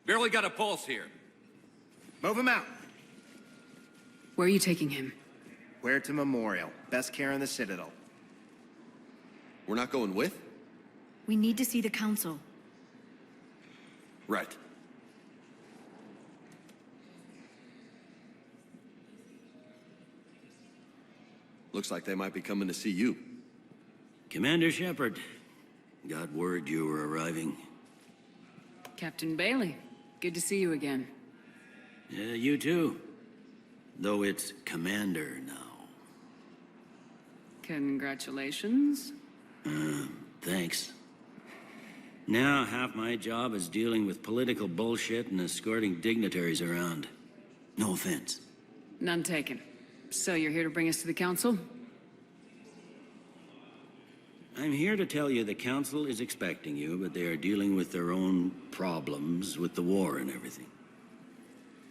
Barely got a pulse here. Move him out. Where are you taking him? Where to Memorial. Best care in the Citadel. We're not going with? We need to see the Council. Right. Looks like they might be coming to see you. Commander Shepard, got word you were arriving. Captain Bailey, good to see you again. Yeah, you too. Though it's Commander now. Congratulations. Thanks. Now half my job is dealing with political bullshit and escorting dignitaries around. No offense. None taken. So you're here to bring us to the Council? I'm here to tell you the Council is expecting you, but they are dealing with their own problems with the war and everything.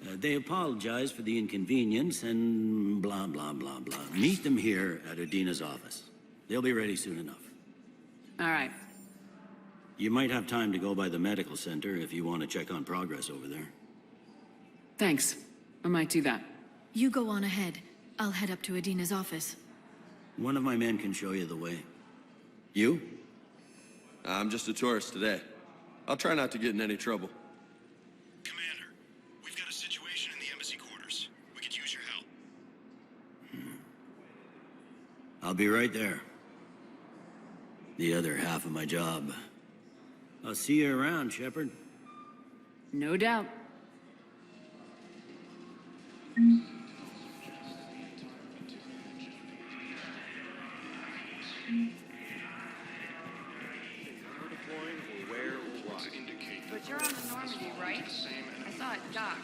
They apologize for the inconvenience and blah, blah, blah, blah. Meet them here at Adina's office. They'll be ready soon enough. All right. You might have time to go by the medical center if you want to check on progress over there. Thanks. I might do that. You go on ahead. I'll head up to Adina's office. One of my men can show you the way. You? I'm just a tourist today. I'll try not to get in any trouble. Commander, we've got a situation in the embassy quarters. We could use your help. I'll be right there. The other half of my job. I'll see you around, Shepard. No doubt. But you're on the Normandy, right? I saw it dock.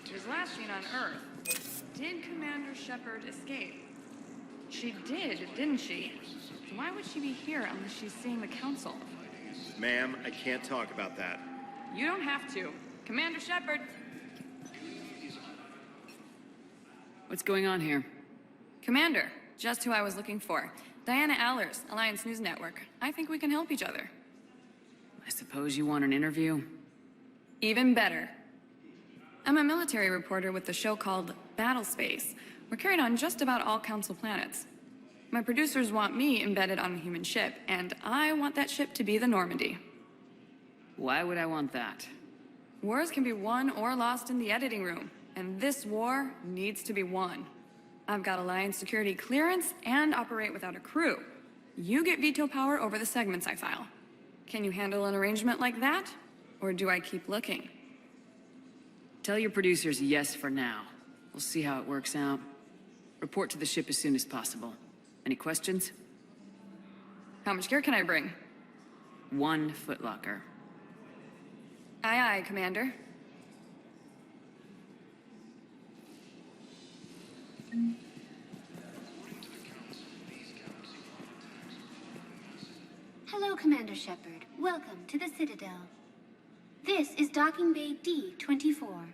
It was last seen on Earth. Did Commander Shepard escape? She did, didn't she? Why would she be here unless she's seeing the Council? Ma'am, I can't talk about that. You don't have to. Commander Shepard! What's going on here? Commander, just who I was looking for. Diana Allers, Alliance News Network. I think we can help each other. I suppose you want an interview? Even better. I'm a military reporter with the show called Battle Space. We're carried on just about all Council planets. My producers want me embedded on a human ship, and I want that ship to be the Normandy. Why would I want that? Wars can be won or lost in the editing room, and this war needs to be won. I've got Alliance security clearance and operate without a crew. You get veto power over the segments I file. Can you handle an arrangement like that? Or do I keep looking? Tell your producers yes for now. We'll see how it works out. Report to the ship as soon as possible. Any questions? How much gear can I bring? 1 footlocker. Aye, aye, Commander. Hello, Commander Shepard. Welcome to the Citadel. This is Docking Bay D-24.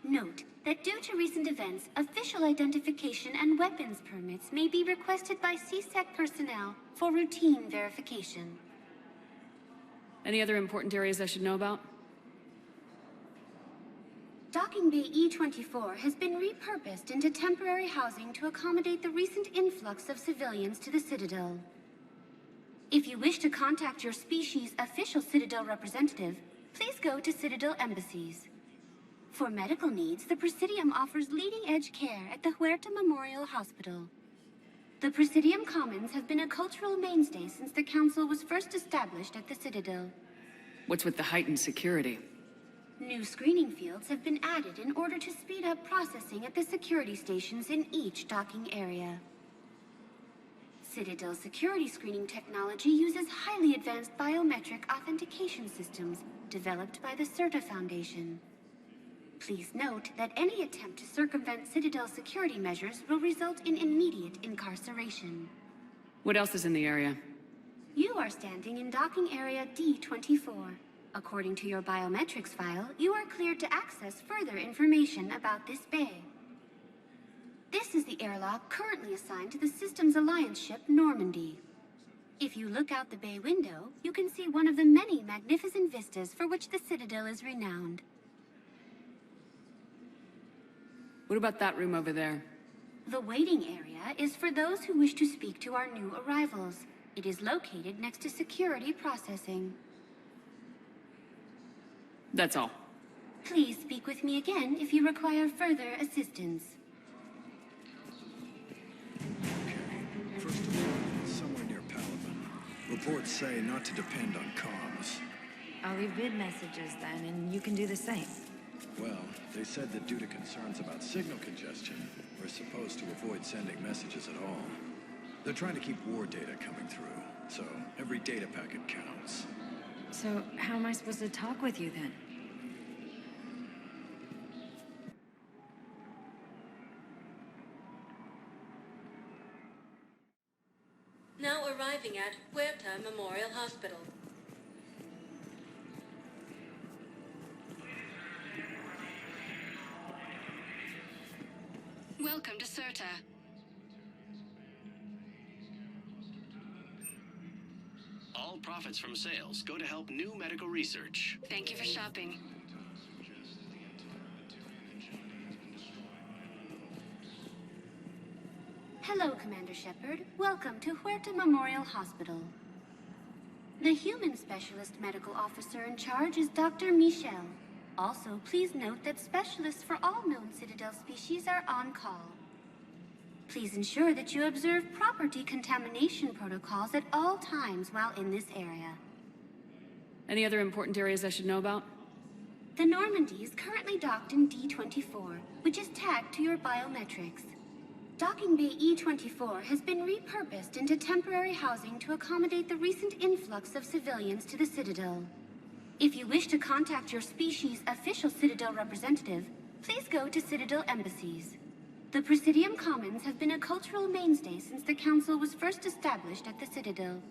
Note that due to recent events, official identification and weapons permits may be requested by CSEC personnel for routine verification. Any other important areas I should know about? Docking Bay E-24 has been repurposed into temporary housing to accommodate the recent influx of civilians to the Citadel. If you wish to contact your species' official Citadel representative, please go to Citadel embassies. For medical needs, the Presidium offers leading-edge care at the Huerta Memorial Hospital. The Presidium Commons have been a cultural mainstay since the Council was first established at the Citadel. What's with the heightened security? New screening fields have been added in order to speed up processing at the security stations in each docking area. Citadel security screening technology uses highly advanced biometric authentication systems developed by the CERTA Foundation. Please note that any attempt to circumvent Citadel security measures will result in immediate incarceration. What else is in the area? You are standing in docking area D-24. According to your biometrics file, you are cleared to access further information about this bay. This is the airlock currently assigned to the Systems Alliance ship Normandy. If you look out the bay window, you can see one of the many magnificent vistas for which the Citadel is renowned. What about that room over there? The waiting area is for those who wish to speak to our new arrivals. It is located next to security processing. That's all. Please speak with me again if you require further assistance. First of all, somewhere near Palaven. Reports say not to depend on comms. I'll leave vid messages then, and you can do the same. Well, they said that due to concerns about signal congestion, we're supposed to avoid sending messages at all. They're trying to keep war data coming through, so every data packet counts. So, how am I supposed to talk with you then? Now arriving at Huerta Memorial Hospital. Welcome to Cirta. All profits from sales go to help new medical research. Thank you for shopping. Hello, Commander Shepard. Welcome to Huerta Memorial Hospital. The human specialist medical officer in charge is Dr. Michel. Also, please note that specialists for all known Citadel species are on call. Please ensure that you observe proper decontamination protocols at all times while in this area. Any other important areas I should know about? The Normandy is currently docked in D-24, which is tagged to your biometrics. Docking Bay E-24 has been repurposed into temporary housing to accommodate the recent influx of civilians to the Citadel. If you wish to contact your species' official Citadel representative, please go to Citadel embassies. The Presidium Commons have been a cultural mainstay since the Council was first established at the Citadel.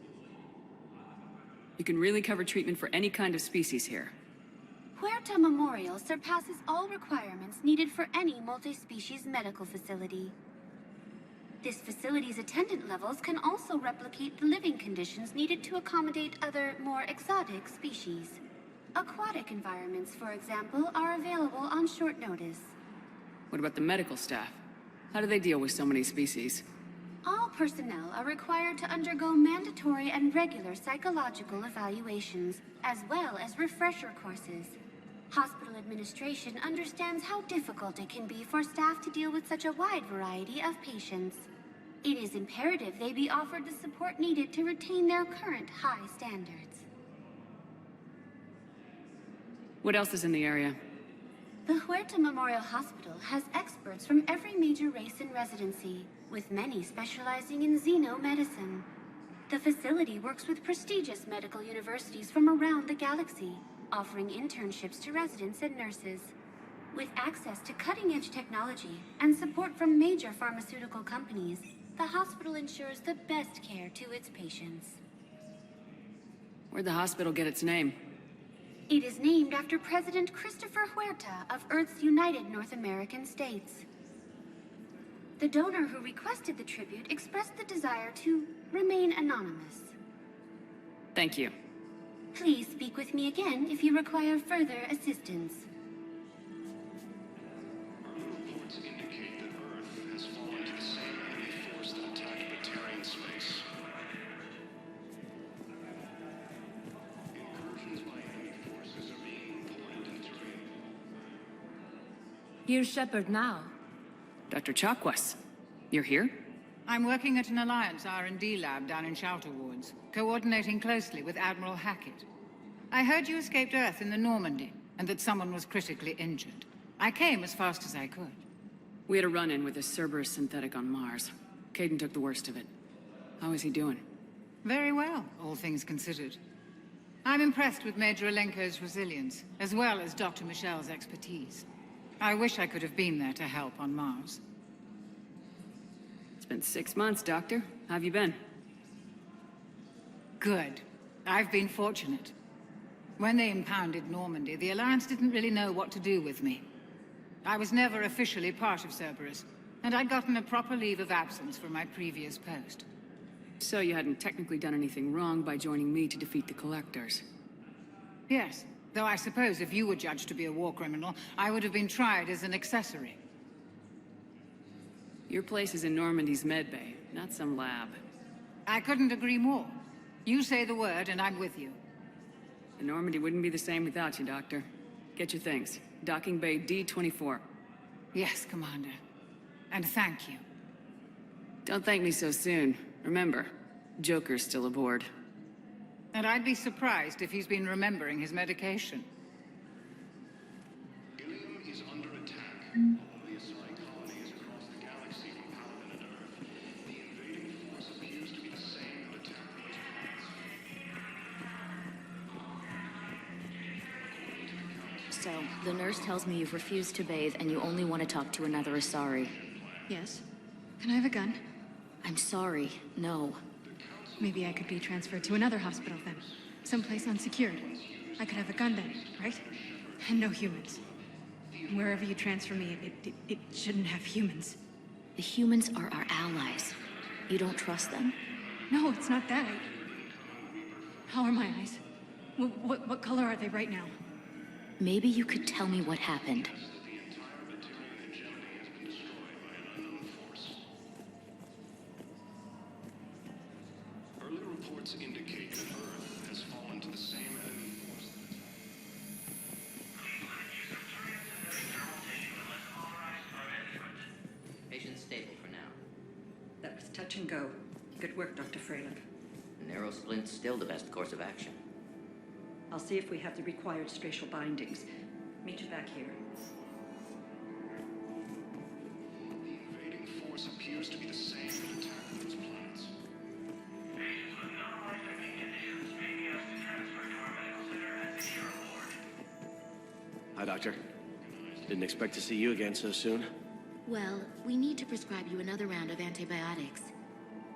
You can really cover treatment for any kind of species here. Huerta Memorial surpasses all requirements needed for any multi-species medical facility. This facility's attendant levels can also replicate the living conditions needed to accommodate other, more exotic species. Aquatic environments, for example, are available on short notice. What about the medical staff? How do they deal with so many species? All personnel are required to undergo mandatory and regular psychological evaluations, as well as refresher courses. Hospital administration understands how difficult it can be for staff to deal with such a wide variety of patients. It is imperative they be offered the support needed to retain their current high standards. What else is in the area? The Huerta Memorial Hospital has experts from every major race in residency, with many specializing in xenomedicine. The facility works with prestigious medical universities from around the galaxy, offering internships to residents and nurses. With access to cutting-edge technology and support from major pharmaceutical companies, the hospital ensures the best care to its patients. Where'd the hospital get its name? It is named after President Christopher Huerta of Earth's United North American States. The donor who requested the tribute expressed the desire to remain anonymous. Thank you. Please speak with me again if you require further assistance. Reports indicate that Earth has fallen to the same enemy force that attacked the Turian space. Incursions by enemy forces are being planned in Turian. Here's Shepard now. Dr. Chakwas, you're here? I'm working at an Alliance R&D lab down in Shelter Wards, coordinating closely with Admiral Hackett. I heard you escaped Earth in the Normandy, and that someone was critically injured. I came as fast as I could. We had a run-in with a Cerberus synthetic on Mars. Caden took the worst of it. How is he doing? Very well, all things considered. I'm impressed with Major Alenko's resilience, as well as Dr. Michel's expertise. I wish I could have been there to help on Mars. It's been 6 months, Doctor. How have you been? Good. I've been fortunate. When they impounded Normandy, the Alliance didn't really know what to do with me. I was never officially part of Cerberus, and I'd gotten a proper leave of absence from my previous post. So you hadn't technically done anything wrong by joining me to defeat the Collectors? Yes, though I suppose if you were judged to be a war criminal, I would have been tried as an accessory. Your place is in Normandy's medbay, not some lab. I couldn't agree more. You say the word, and I'm with you. The Normandy wouldn't be the same without you, Doctor. Get your things. Docking Bay D-24. Yes, Commander. And thank you. Don't thank me so soon. Remember, Joker's still aboard. And I'd be surprised if he's been remembering his medication. Ilium is under attack. Although the Asari colony is across the galaxy from Paladin and Earth, the invading force appears to be the same that attacked those planets. So, the nurse tells me you've refused to bathe and you only want to talk to another Asari. Yes. Can I have a gun? I'm sorry, no. Maybe I could be transferred to another hospital then. Someplace unsecured. I could have a gun then, right? And no humans. Wherever you transfer me, it shouldn't have humans. The humans are our allies. You don't trust them? No, it's not that. How are my eyes? What color are they right now? Maybe you could tell me what happened. Early reports indicate that Earth has fallen to the same enemy force that Patient stable for now. That was touch and go. Good work, Dr. Freyland. Narrow splint's still the best course of action. I'll see if we have the required spatial bindings. Meet you back here. The invading force appears to be the same that attacked those planets. Hi, Doctor. Didn't expect to see you again so soon. Well, we need to prescribe you another round of antibiotics.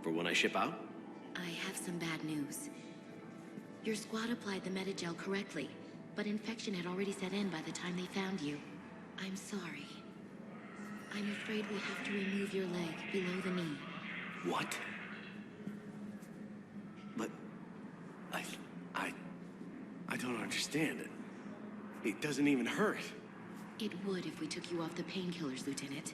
For when I ship out? I have some bad news. Your squad applied the Metagel correctly, but infection had already set in by the time they found you. I'm sorry. I'm afraid we have to remove your leg below the knee. What? But... I don't understand it. It doesn't even hurt. It would if we took you off the painkillers, Lieutenant.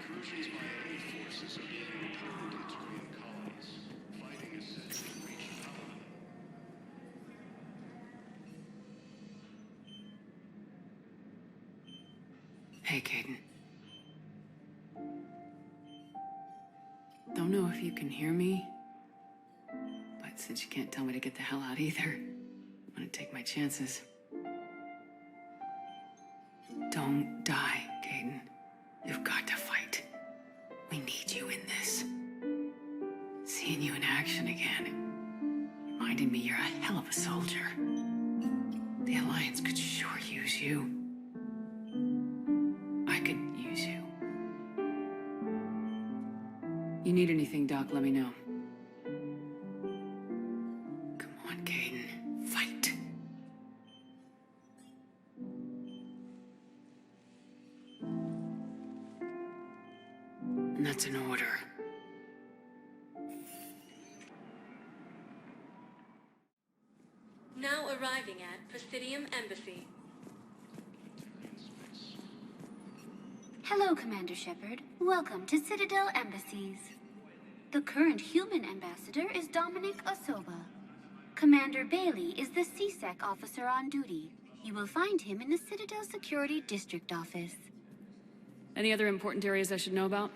Incursions by enemy forces are being reported in Turian colonies. Fighting is said to have reached Paladin. Hey, Caden. Don't know if you can hear me, but since you can't tell me to get the hell out either, I'm gonna take my chances. Don't die, Caden. You've got to fight. We need you in this. Seeing you in action again reminded me you're a hell of a soldier. The Alliance could sure use you. I could use you. You need anything, Doc, let me know. Come on, Caden. Fight. And that's an order. Now arriving at Presidium Embassy. Hello, Commander Shepard. Welcome to Citadel Embassies. The current human ambassador is Dominic Osoba. Commander Bailey is the CSEC officer on duty. You will find him in the Citadel Security District Office. Any other important areas I should know about?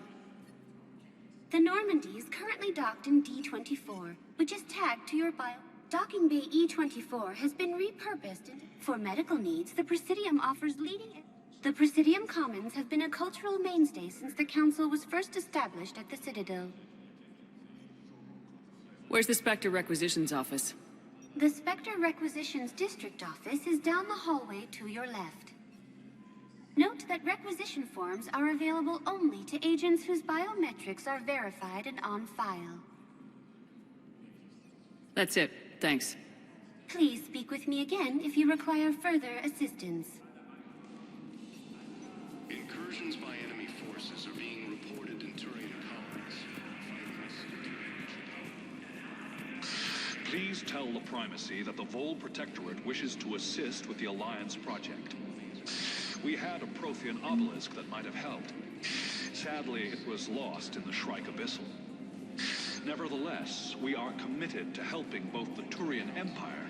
The Normandy is currently docked in D-24, which is tagged to your bio. Docking Bay E-24 has been repurposed for medical needs. The Presidium offers leading... The Presidium Commons have been a cultural mainstay since the Council was first established at the Citadel. Where's the Spectre Requisitions Office? The Spectre Requisitions District Office is down the hallway to your left. Note that requisition forms are available only to agents whose biometrics are verified and on file. That's it. Thanks. Please speak with me again if you require further assistance. Incursions by enemy forces are being reported in Turian colonies. Fighting is said to have reached Paladin. Please tell the Primacy that the Vol Protectorate wishes to assist with the Alliance project. We had a Prothean obelisk that might have helped. Sadly, it was lost in the Shrike Abyssal. Nevertheless, we are committed to helping both the Turian Empire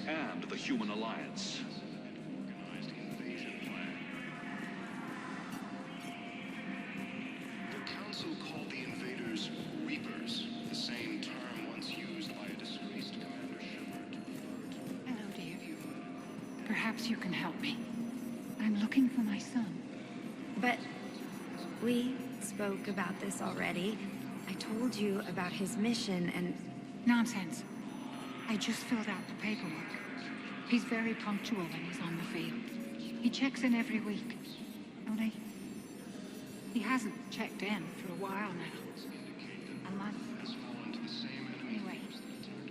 and the Human Alliance. The Council called the invaders Reapers, the same term once used by a disgraced Commander Shepard. Hello, dear. Perhaps you can help me. I'm looking for my son. But we spoke about this already. I told you about his mission and... Nonsense. I just filled out the paperwork. He's very punctual when he's on the field. He checks in every week. Only, he hasn't checked in for a while now. A month. Anyway,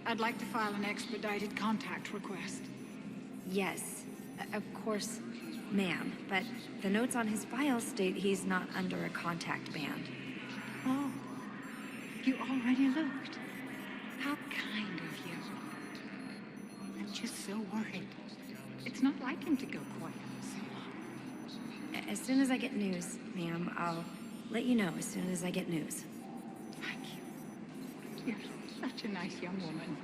I'd like to file an expedited contact request. Yes, of course, ma'am. But the notes on his file state he's not under a contact ban. Oh, you already looked. How kind of you. I'm just so worried. It's not like him to go quiet so long. As soon as I get news, ma'am, I'll let you know as soon as I get news. Thank you. You're such a nice young woman.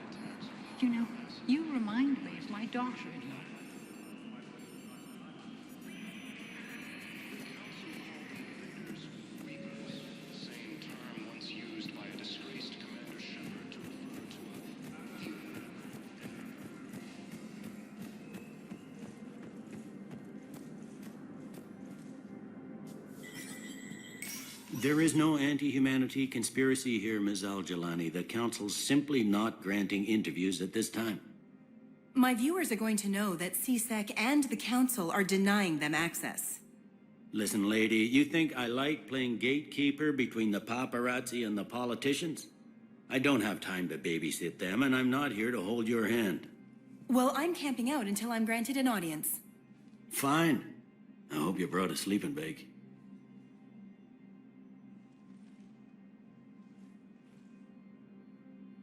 You know, you remind me of my daughter-in-law. There is no anti-humanity conspiracy here, Ms. Al-Jalani. The Council's simply not granting interviews at this time. My viewers are going to know that CSEC and the Council are denying them access. Listen, lady, you think I like playing gatekeeper between the paparazzi and the politicians? I don't have time to babysit them, and I'm not here to hold your hand. Well, I'm camping out until I'm granted an audience. Fine. I hope you brought a sleeping bag.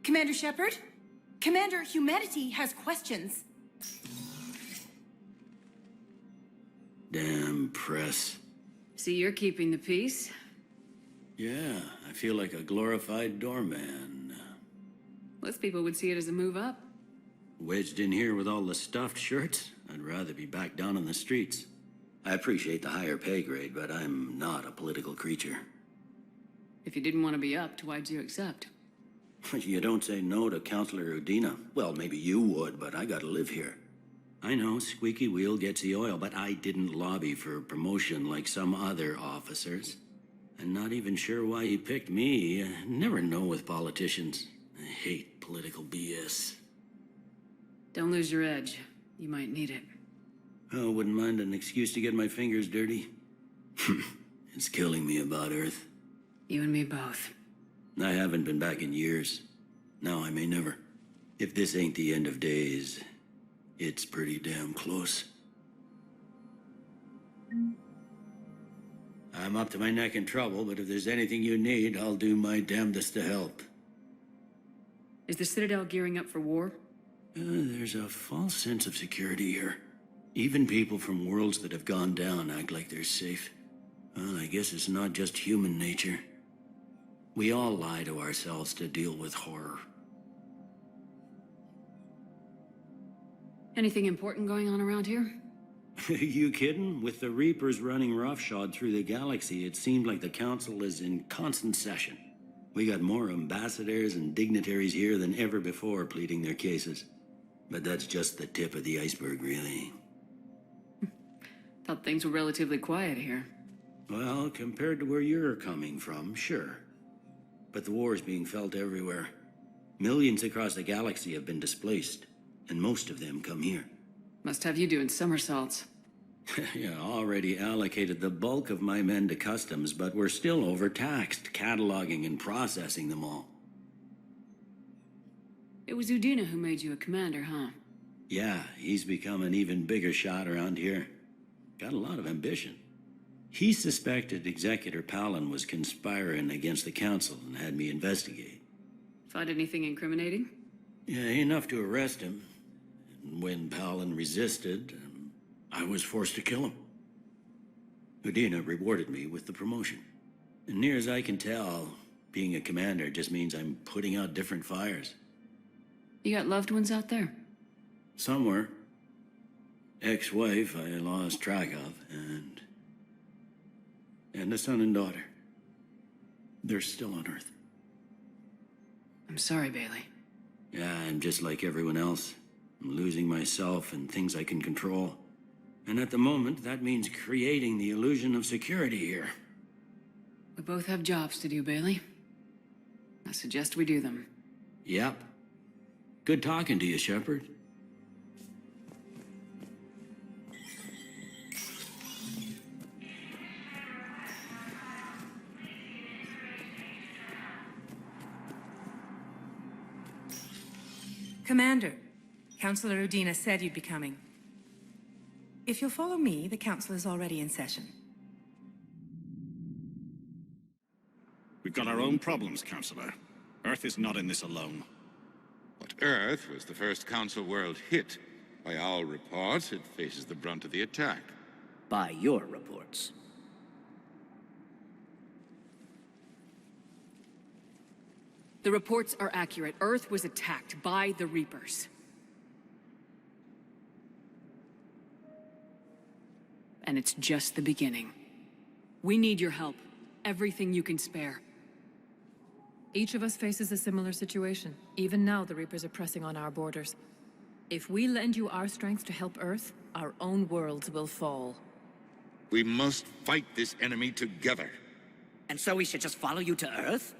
Commander Shepard? Commander, humanity has questions. Damn press. See, you're keeping the peace? Yeah, I feel like a glorified doorman. Most people would see it as a move up. Wedged in here with all the stuffed shirts? I'd rather be back down on the streets. I appreciate the higher pay grade, but I'm not a political creature. If you didn't want to be upped, why'd you accept? You don't say no to Councilor Udina. Well, maybe you would, but I gotta live here. I know, squeaky wheel gets the oil, but I didn't lobby for promotion like some other officers. I'm not even sure why he picked me. I never know with politicians. I hate political BS. Don't lose your edge. You might need it. Oh, wouldn't mind an excuse to get my fingers dirty. It's killing me about Earth. You and me both. I haven't been back in years. Now I may never. If this ain't the end of days, it's pretty damn close. I'm up to my neck in trouble, but if there's anything you need, I'll do my damnedest to help. Is the Citadel gearing up for war? There's a false sense of security here. Even people from worlds that have gone down act like they're safe. Well, I guess it's not just human nature. We all lie to ourselves to deal with horror. Anything important going on around here? You kidding? With the Reapers running roughshod through the galaxy, it seemed like the Council is in constant session. We got more ambassadors and dignitaries here than ever before pleading their cases. But that's just the tip of the iceberg, really. Thought things were relatively quiet here. Well, compared to where you're coming from, sure. But the war is being felt everywhere. Millions across the galaxy have been displaced, and most of them come here. Must have you doing somersaults. Yeah, already allocated the bulk of my men to customs, but we're still overtaxed, cataloging and processing them all. It was Udina who made you a commander, huh? Yeah, he's become an even bigger shot around here. Got a lot of ambition. He suspected Executor Palin was conspiring against the Council and had me investigate. Find anything incriminating? Yeah, enough to arrest him. And when Palin resisted, I was forced to kill him. Udina rewarded me with the promotion. And near as I can tell, being a commander just means I'm putting out different fires. You got loved ones out there? Somewhere. Ex-wife I lost track of, and a son and daughter. They're still on Earth. I'm sorry, Bailey. Yeah, I'm just like everyone else. I'm losing myself and things I can control. And at the moment, that means creating the illusion of security here. We both have jobs to do, Bailey. I suggest we do them. Yep. Good talking to you, Shepard. Commander, Councilor Udina said you'd be coming. If you'll follow me, the council is already in session. We've got our own problems, Councilor. Earth is not in this alone. But Earth was the first Council world hit. By all reports, it faces the brunt of the attack. By your reports. The reports are accurate. Earth was attacked by the Reapers. And it's just the beginning. We need your help. Everything you can spare. Each of us faces a similar situation. Even now, the Reapers are pressing on our borders. If we lend you our strength to help Earth, our own worlds will fall. We must fight this enemy together. And so we should just follow you to Earth?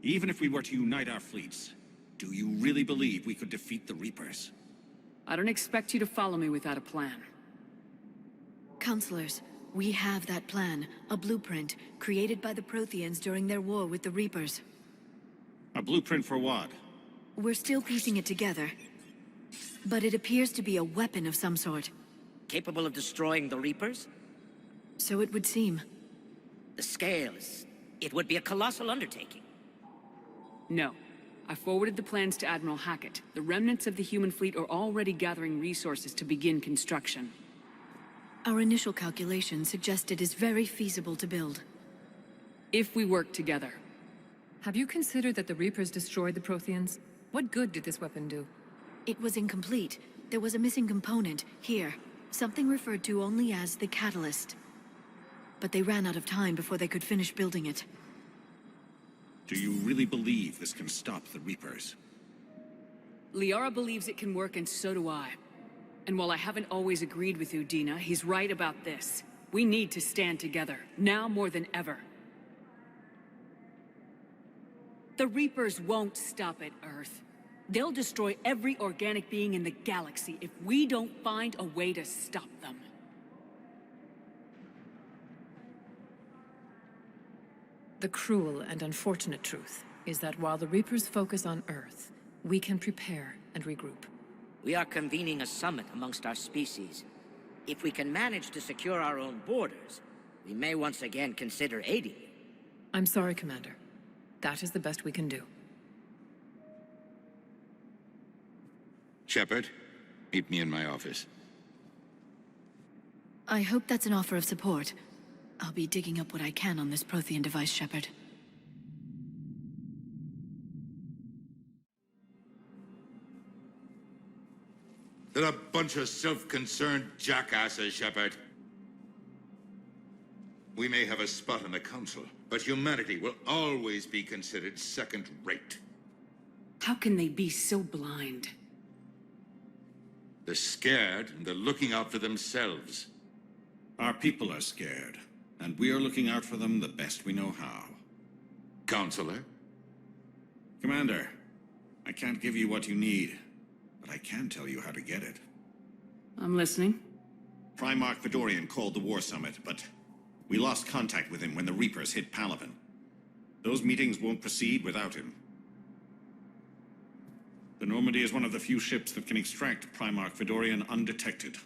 Even if we were to unite our fleets, do you really believe we could defeat the Reapers? I don't expect you to follow me without a plan. Counselors, we have that plan, a blueprint, created by the Protheans during their war with the Reapers. A blueprint for what? We're still piecing it together. But it appears to be a weapon of some sort. Capable of destroying the Reapers? So it would seem. The scales. It would be a colossal undertaking. No. I forwarded the plans to Admiral Hackett. The remnants of the human fleet are already gathering resources to begin construction. Our initial calculations suggest it is very feasible to build. If we work together. Have you considered that the Reapers destroyed the Protheans? What good did this weapon do? It was incomplete. There was a missing component, here. Something referred to only as the catalyst. But they ran out of time before they could finish building it. Do you really believe this can stop the Reapers? Liara believes it can work, and so do I. And while I haven't always agreed with Udina, he's right about this. We need to stand together, now more than ever. The Reapers won't stop at Earth. They'll destroy every organic being in the galaxy if we don't find a way to stop them. The cruel and unfortunate truth is that while the Reapers focus on Earth, we can prepare and regroup. We are convening a summit amongst our species. If we can manage to secure our own borders, we may once again consider aiding you. I'm sorry, Commander. That is the best we can do. Shepard, meet me in my office. I hope that's an offer of support. I'll be digging up what I can on this Prothean device, Shepard. They're a bunch of self-concerned jackasses, Shepard. We may have a spot in the Council, but humanity will always be considered second-rate. How can they be so blind? They're scared, and they're looking out for themselves. Our people are scared, and we are looking out for them the best we know how. Counselor? Commander, I can't give you what you need, but I can tell you how to get it. I'm listening. Primarch Fedorian called the War Summit, but we lost contact with him when the Reapers hit Palaven. Those meetings won't proceed without him. The Normandy is one of the few ships that can extract Primarch Fedorian undetected.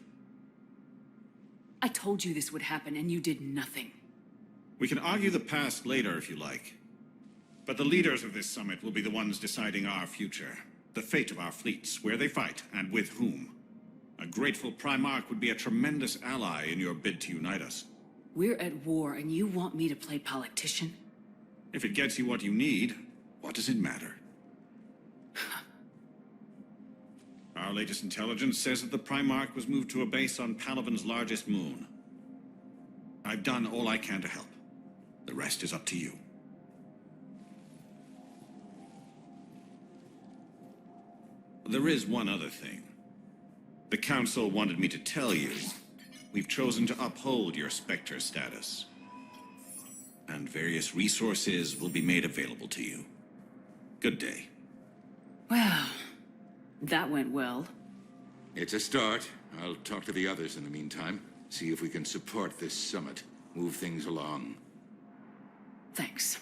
I told you this would happen, and you did nothing. We can argue the past later if you like. But the leaders of this summit will be the ones deciding our future. The fate of our fleets, where they fight, and with whom. A grateful Primarch would be a tremendous ally in your bid to unite us. We're at war, and you want me to play politician? If it gets you what you need, what does it matter? Our latest intelligence says that the Primarch was moved to a base on Palaven's largest moon. I've done all I can to help. The rest is up to you. There is one other thing. The Council wanted me to tell you, we've chosen to uphold your Spectre status. And various resources will be made available to you. Good day. Well, that went well. It's a start. I'll talk to the others in the meantime. See if we can support this summit. Move things along. Thanks.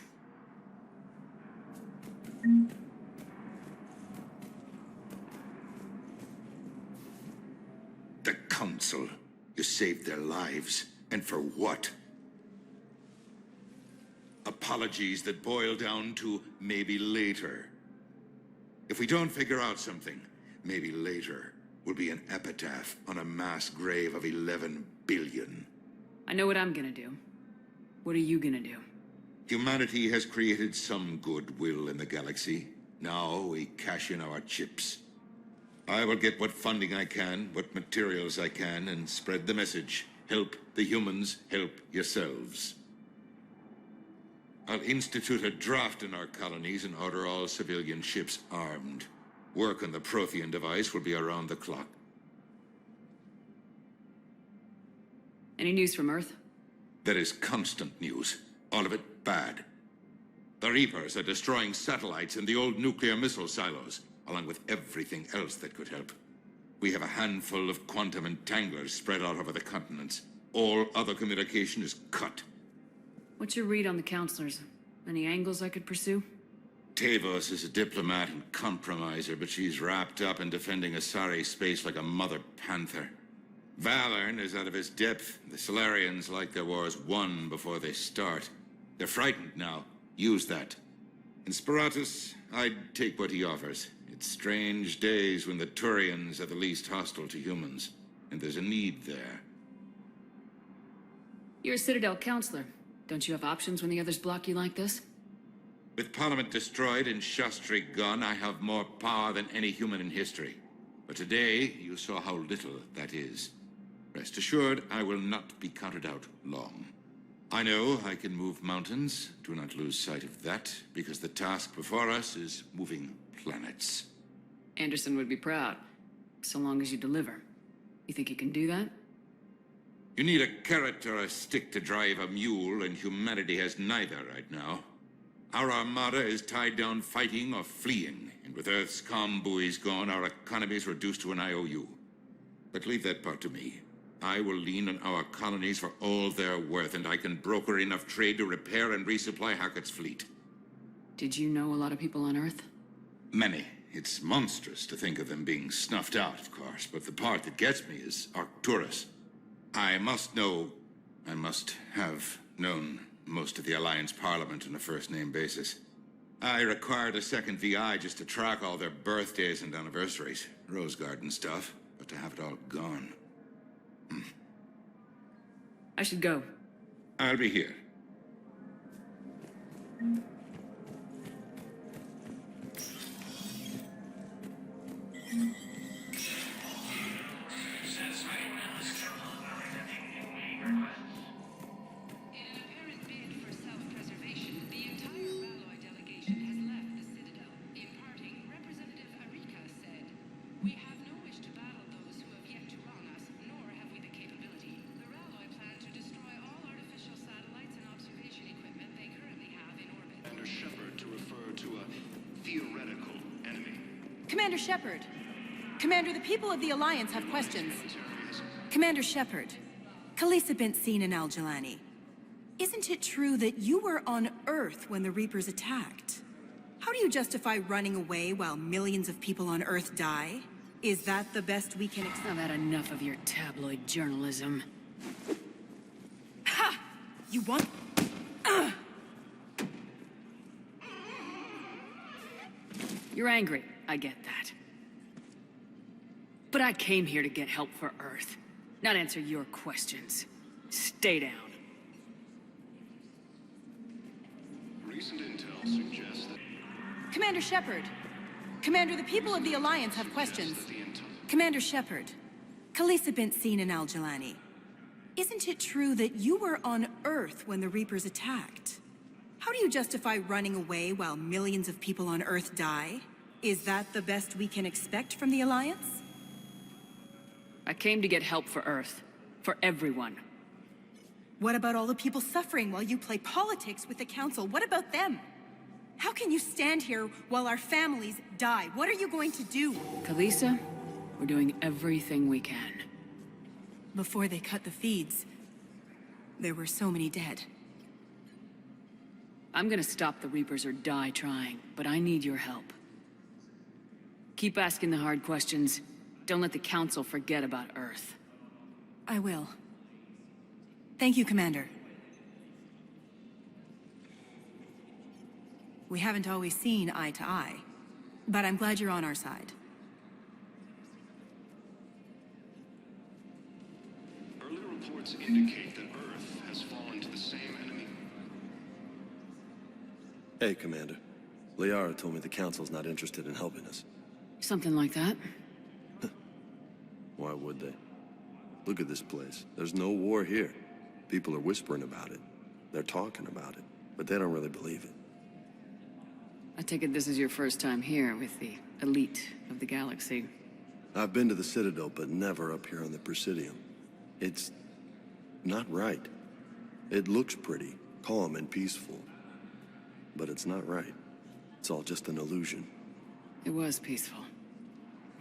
The Council. You saved their lives. And for what? Apologies that boil down to maybe later. If we don't figure out something, maybe later will be an epitaph on a mass grave of 11 billion. I know what I'm gonna do. What are you gonna do? Humanity has created some goodwill in the galaxy. Now we cash in our chips. I will get what funding I can, what materials I can, and spread the message. Help the humans, help yourselves. I'll institute a draft in our colonies and order all civilian ships armed. Work on the Prothean device will be around the clock. Any news from Earth? There is constant news. All of it bad. The Reapers are destroying satellites and the old nuclear missile silos, along with everything else that could help. We have a handful of quantum entanglers spread out over the continents. All other communication is cut. What's your read on the counselors? Any angles I could pursue? Tavos is a diplomat and compromiser, but she's wrapped up in defending Asari space like a mother panther. Valorn is out of his depth. The Solarians like their wars won before they start. They're frightened now. Use that. In Sparatus, I'd take what he offers. It's strange days when the Turians are the least hostile to humans, and there's a need there. You're a Citadel Councilor. Don't you have options when the others block you like this? With Parliament destroyed and Shastri gone, I have more power than any human in history. But today, you saw how little that is. Rest assured, I will not be counted out long. I know I can move mountains. Do not lose sight of that, because the task before us is moving planets. Anderson would be proud, so long as you deliver. You think you can do that? You need a carrot or a stick to drive a mule, and humanity has neither right now. Our armada is tied down fighting or fleeing, and with Earth's comm buoys gone, our economy is reduced to an IOU. But leave that part to me. I will lean on our colonies for all they're worth, and I can broker enough trade to repair and resupply Hackett's fleet. Did you know a lot of people on Earth? Many. It's monstrous to think of them being snuffed out, of course, but the part that gets me is Arcturus. I must have known most of the Alliance Parliament on a first-name basis. I required a second VI just to track all their birthdays and anniversaries. Rose Garden stuff, but to have it all gone. I should go. I'll be here. Commander Shepard. Commander, the people of the Alliance have questions. Commander Shepard, Khaleesa bint Sin and Al-Jalani. Isn't it true that you were on Earth when the Reapers attacked? How do you justify running away while millions of people on Earth die? Is that the best we can expect? I've had enough of your tabloid journalism. Ha! You want... You're angry. I get that. But I came here to get help for Earth, not answer your questions. Stay down. Recent intel suggests that Commander Shepard. Commander, the people of the Alliance have questions. Commander Shepard. Khalisah bint Seen and Al-Jalani. Isn't it true that you were on Earth when the Reapers attacked? How do you justify running away while millions of people on Earth die? Is that the best we can expect from the Alliance? I came to get help for Earth. For everyone. What about all the people suffering while you play politics with the Council? What about them? How can you stand here while our families die? What are you going to do? Khalisah, we're doing everything we can. Before they cut the feeds, there were so many dead. I'm gonna stop the Reapers or die trying, but I need your help. Keep asking the hard questions. Don't let the Council forget about Earth. I will. Thank you, Commander. We haven't always seen eye to eye, but I'm glad you're on our side. early reports indicate that Earth has fallen to the same enemy. Hey, Commander. Liara told me the Council's not interested in helping us. Something like that. Why would they? Look at this place. There's no war here. People are whispering about it. They're talking about it, but they don't really believe it. I take it this is your first time here with the elite of the galaxy. I've been to the Citadel, but never up here on the Presidium. It's not right. It looks pretty, calm and peaceful, but it's not right. It's all just an illusion. It was peaceful.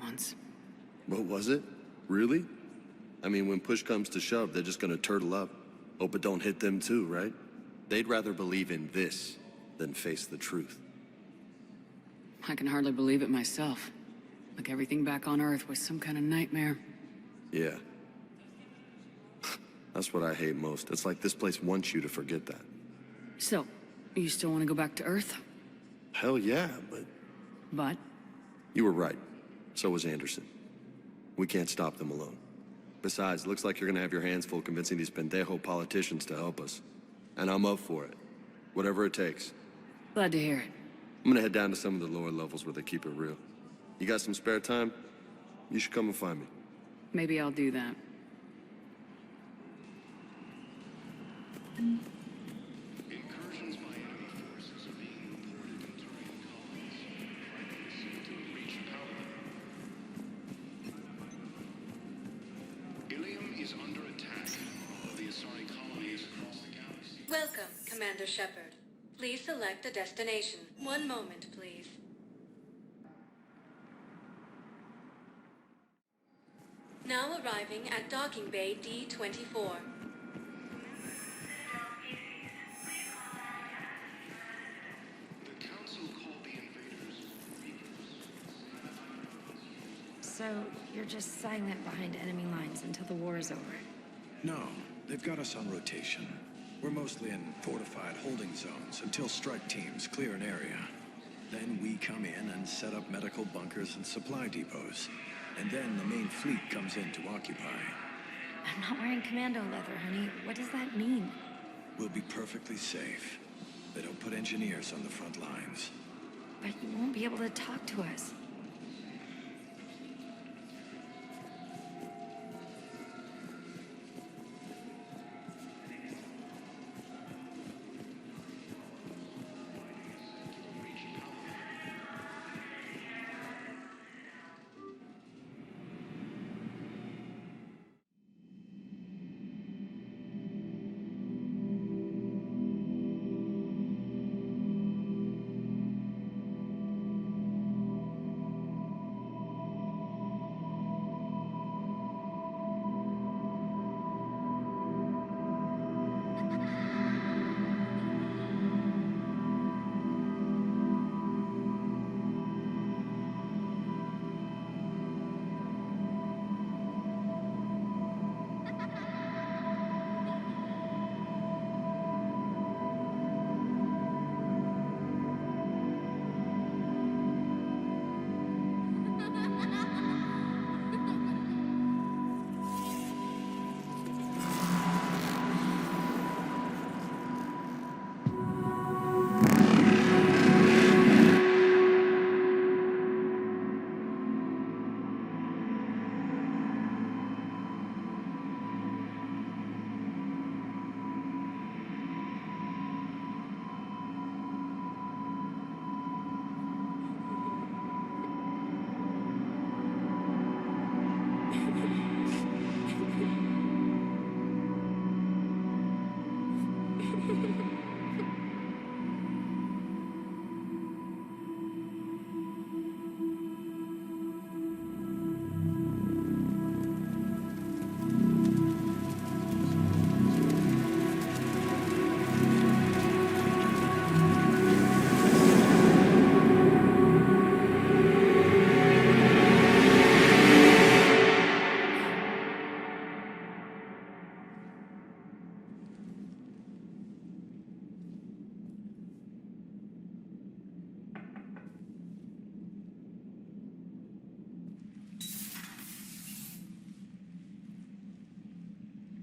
Once. What was it? Really? I mean, when push comes to shove, they're just gonna turtle up. Hope it don't hit them too, right? They'd rather believe in this than face the truth. I can hardly believe it myself. Like everything back on Earth was some kind of nightmare. Yeah. That's what I hate most. It's like this place wants you to forget that. So, you still want to go back to Earth? Hell yeah, but... But? You were right. So was Anderson. We can't stop them alone. Besides, looks like you're gonna have your hands full convincing these pendejo politicians to help us. And I'm up for it. Whatever it takes. Glad to hear it. I'm gonna head down to some of the lower levels where they keep it real. You got some spare time? You should come and find me. Maybe I'll do that. Incursions by enemy forces are being reported in Turian colonies, seem to have reached power. Ilium is under attack. The Asari colonies across the galaxy. Welcome, Commander Shepard. Please select a destination. One moment, please. Now arriving at Docking Bay D-24. The Council called the invaders Reapers. So, you're just silent behind enemy lines until the war is over? No, they've got us on rotation. We're mostly in fortified holding zones until strike teams clear an area. Then we come in and set up medical bunkers and supply depots. And then the main fleet comes in to occupy. I'm not wearing commando leather, honey. What does that mean? We'll be perfectly safe. They don't put engineers on the front lines. But you won't be able to talk to us.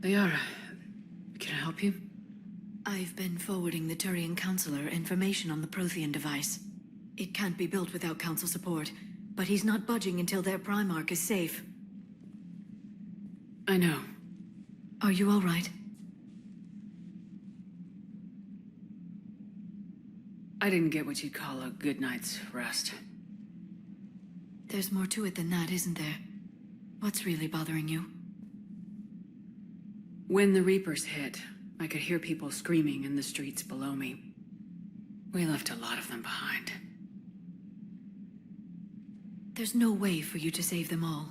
Liara, can I help you? I've been forwarding the Turian Councilor information on the Prothean device. It can't be built without Council support, but he's not budging until their Primarch is safe. I know. Are you all right? I didn't get what you'd call a good night's rest. There's more to it than that, isn't there? What's really bothering you? When the Reapers hit, I could hear people screaming in the streets below me. We left a lot of them behind. There's no way for you to save them all.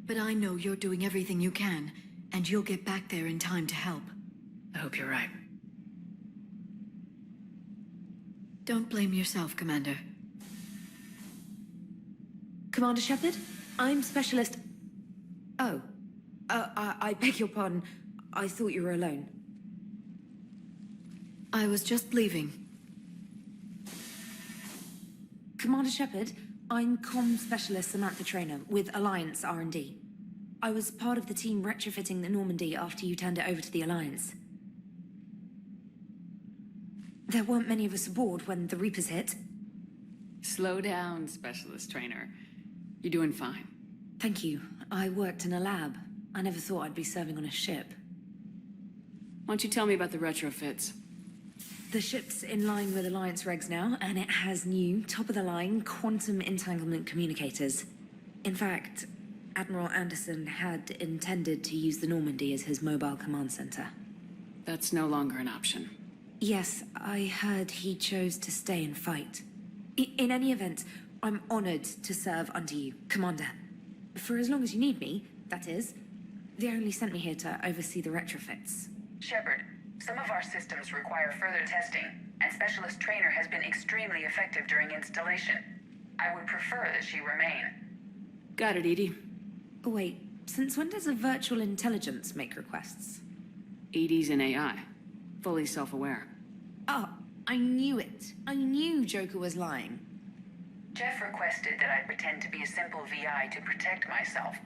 But I know you're doing everything you can, and you'll get back there in time to help. I hope you're right. Don't blame yourself, Commander. Commander Shepard, I'm Specialist... Oh. I beg your pardon. I thought you were alone. I was just leaving. Commander Shepard, I'm Comm Specialist Samantha Traynor with Alliance R&D. I was part of the team retrofitting the Normandy after you turned it over to the Alliance. There weren't many of us aboard when the Reapers hit. Slow down, Specialist Trainer. You're doing fine. Thank you. I worked in a lab. I never thought I'd be serving on a ship. Why don't you tell me about the retrofits? The ship's in line with Alliance regs now, and it has new, top-of-the-line, quantum entanglement communicators. In fact, Admiral Anderson had intended to use the Normandy as his mobile command center. That's no longer an option. Yes, I heard he chose to stay and fight. In any event, I'm honored to serve under you, Commander. For as long as you need me, that is. They only sent me here to oversee the retrofits. Shepard, some of our systems require further testing, and Specialist Trainer has been extremely effective during installation. I would prefer that she remain. Got it, EDI. Oh, wait, since when does a virtual intelligence make requests? EDI's an AI. Fully self-aware. Oh, I knew it. I knew Joker was lying. Jeff requested that I pretend to be a simple VI to protect myself.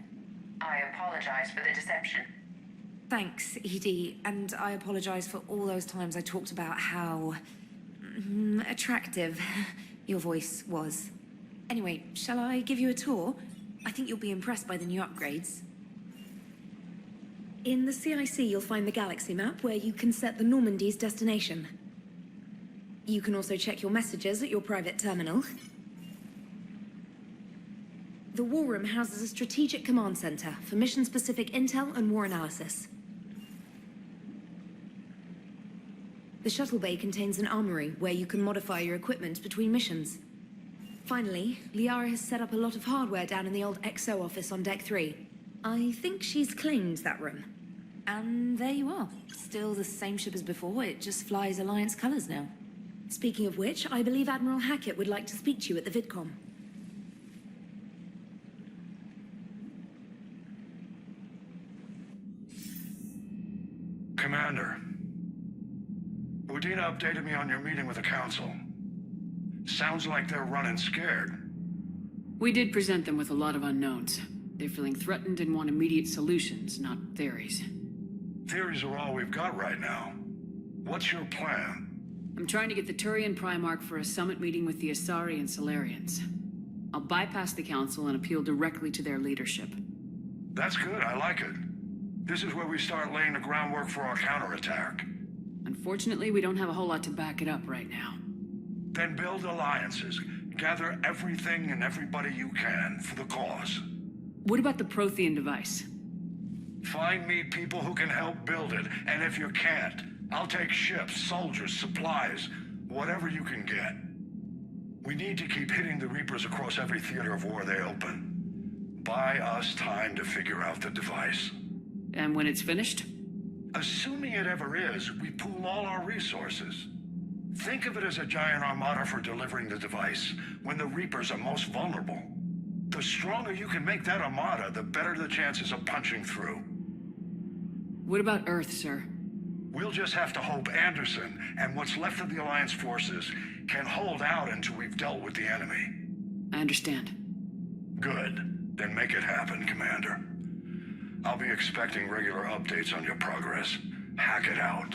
I apologize for the deception. Thanks, ED, and I apologize for all those times I talked about how... attractive your voice was. Anyway, shall I give you a tour? I think you'll be impressed by the new upgrades. In the CIC, you'll find the galaxy map where you can set the Normandy's destination. You can also check your messages at your private terminal. The War Room houses a strategic command center for mission-specific intel and war analysis. The shuttle bay contains an armory where you can modify your equipment between missions. Finally, Liara has set up a lot of hardware down in the old XO office on Deck 3. I think she's claimed that room. And there you are. Still the same ship as before, it just flies Alliance colors now. Speaking of which, I believe Admiral Hackett would like to speak to you at the VidCom. Commander, Udina updated me on your meeting with the Council. Sounds like they're running scared. We did present them with a lot of unknowns. They're feeling threatened and want immediate solutions, not theories. Theories are all we've got right now. What's your plan? I'm trying to get the Turian Primarch for a summit meeting with the Asari and Solarians. I'll bypass the Council and appeal directly to their leadership. That's good, I like it. This is where we start laying the groundwork for our counterattack. Unfortunately, we don't have a whole lot to back it up right now. Then build alliances. Gather everything and everybody you can for the cause. What about the Prothean device? Find me people who can help build it, and if you can't, I'll take ships, soldiers, supplies, whatever you can get. We need to keep hitting the Reapers across every theater of war they open. Buy us time to figure out the device. And when it's finished? Assuming it ever is, we pool all our resources. Think of it as a giant armada for delivering the device when the Reapers are most vulnerable. The stronger you can make that armada, the better the chances of punching through. What about Earth, sir? We'll just have to hope Anderson and what's left of the Alliance forces can hold out until we've dealt with the enemy. I understand. Good. Then make it happen, Commander. I'll be expecting regular updates on your progress. Hack it out.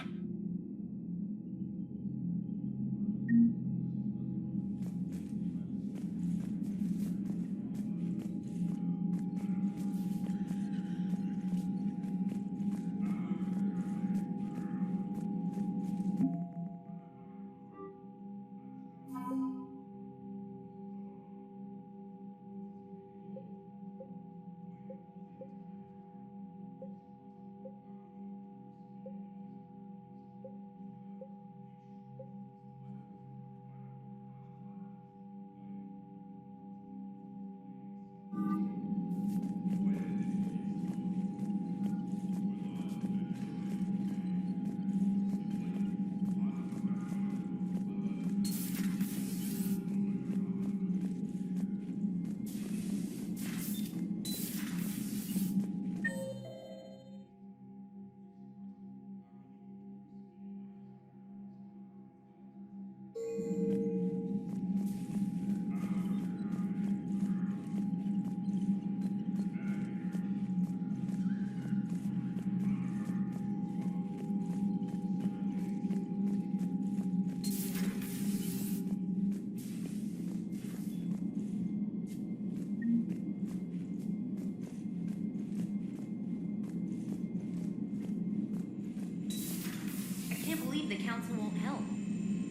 The Council won't help.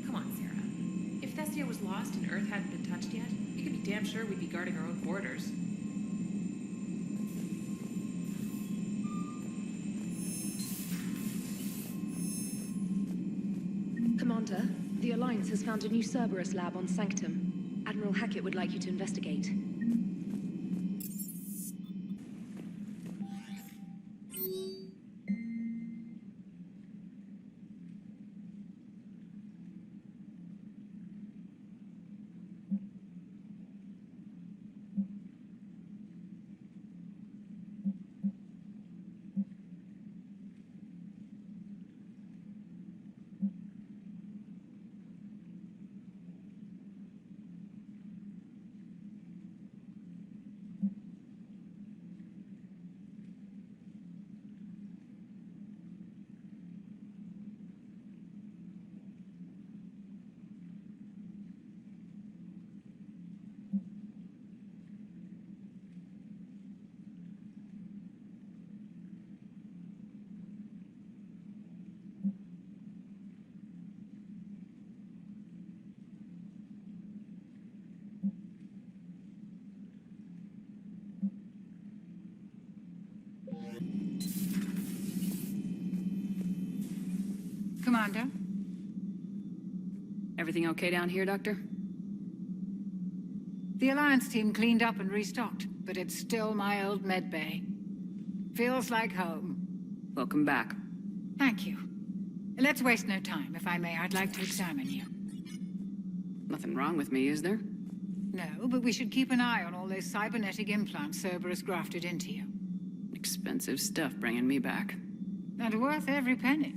Come on, Sarah. If Thessia was lost and Earth hadn't been touched yet, you could be damn sure we'd be guarding our own borders. Commander, the Alliance has found a new Cerberus lab on Sanctum. Admiral Hackett would like you to investigate. Commander? Everything okay down here, Doctor? The Alliance team cleaned up and restocked, but it's still my old med bay. Feels like home. Welcome back. Thank you. Let's waste no time. If I may, I'd like to examine you. Nothing wrong with me, is there? No, but we should keep an eye on all those cybernetic implants Cerberus grafted into you. Expensive stuff bringing me back. And worth every penny.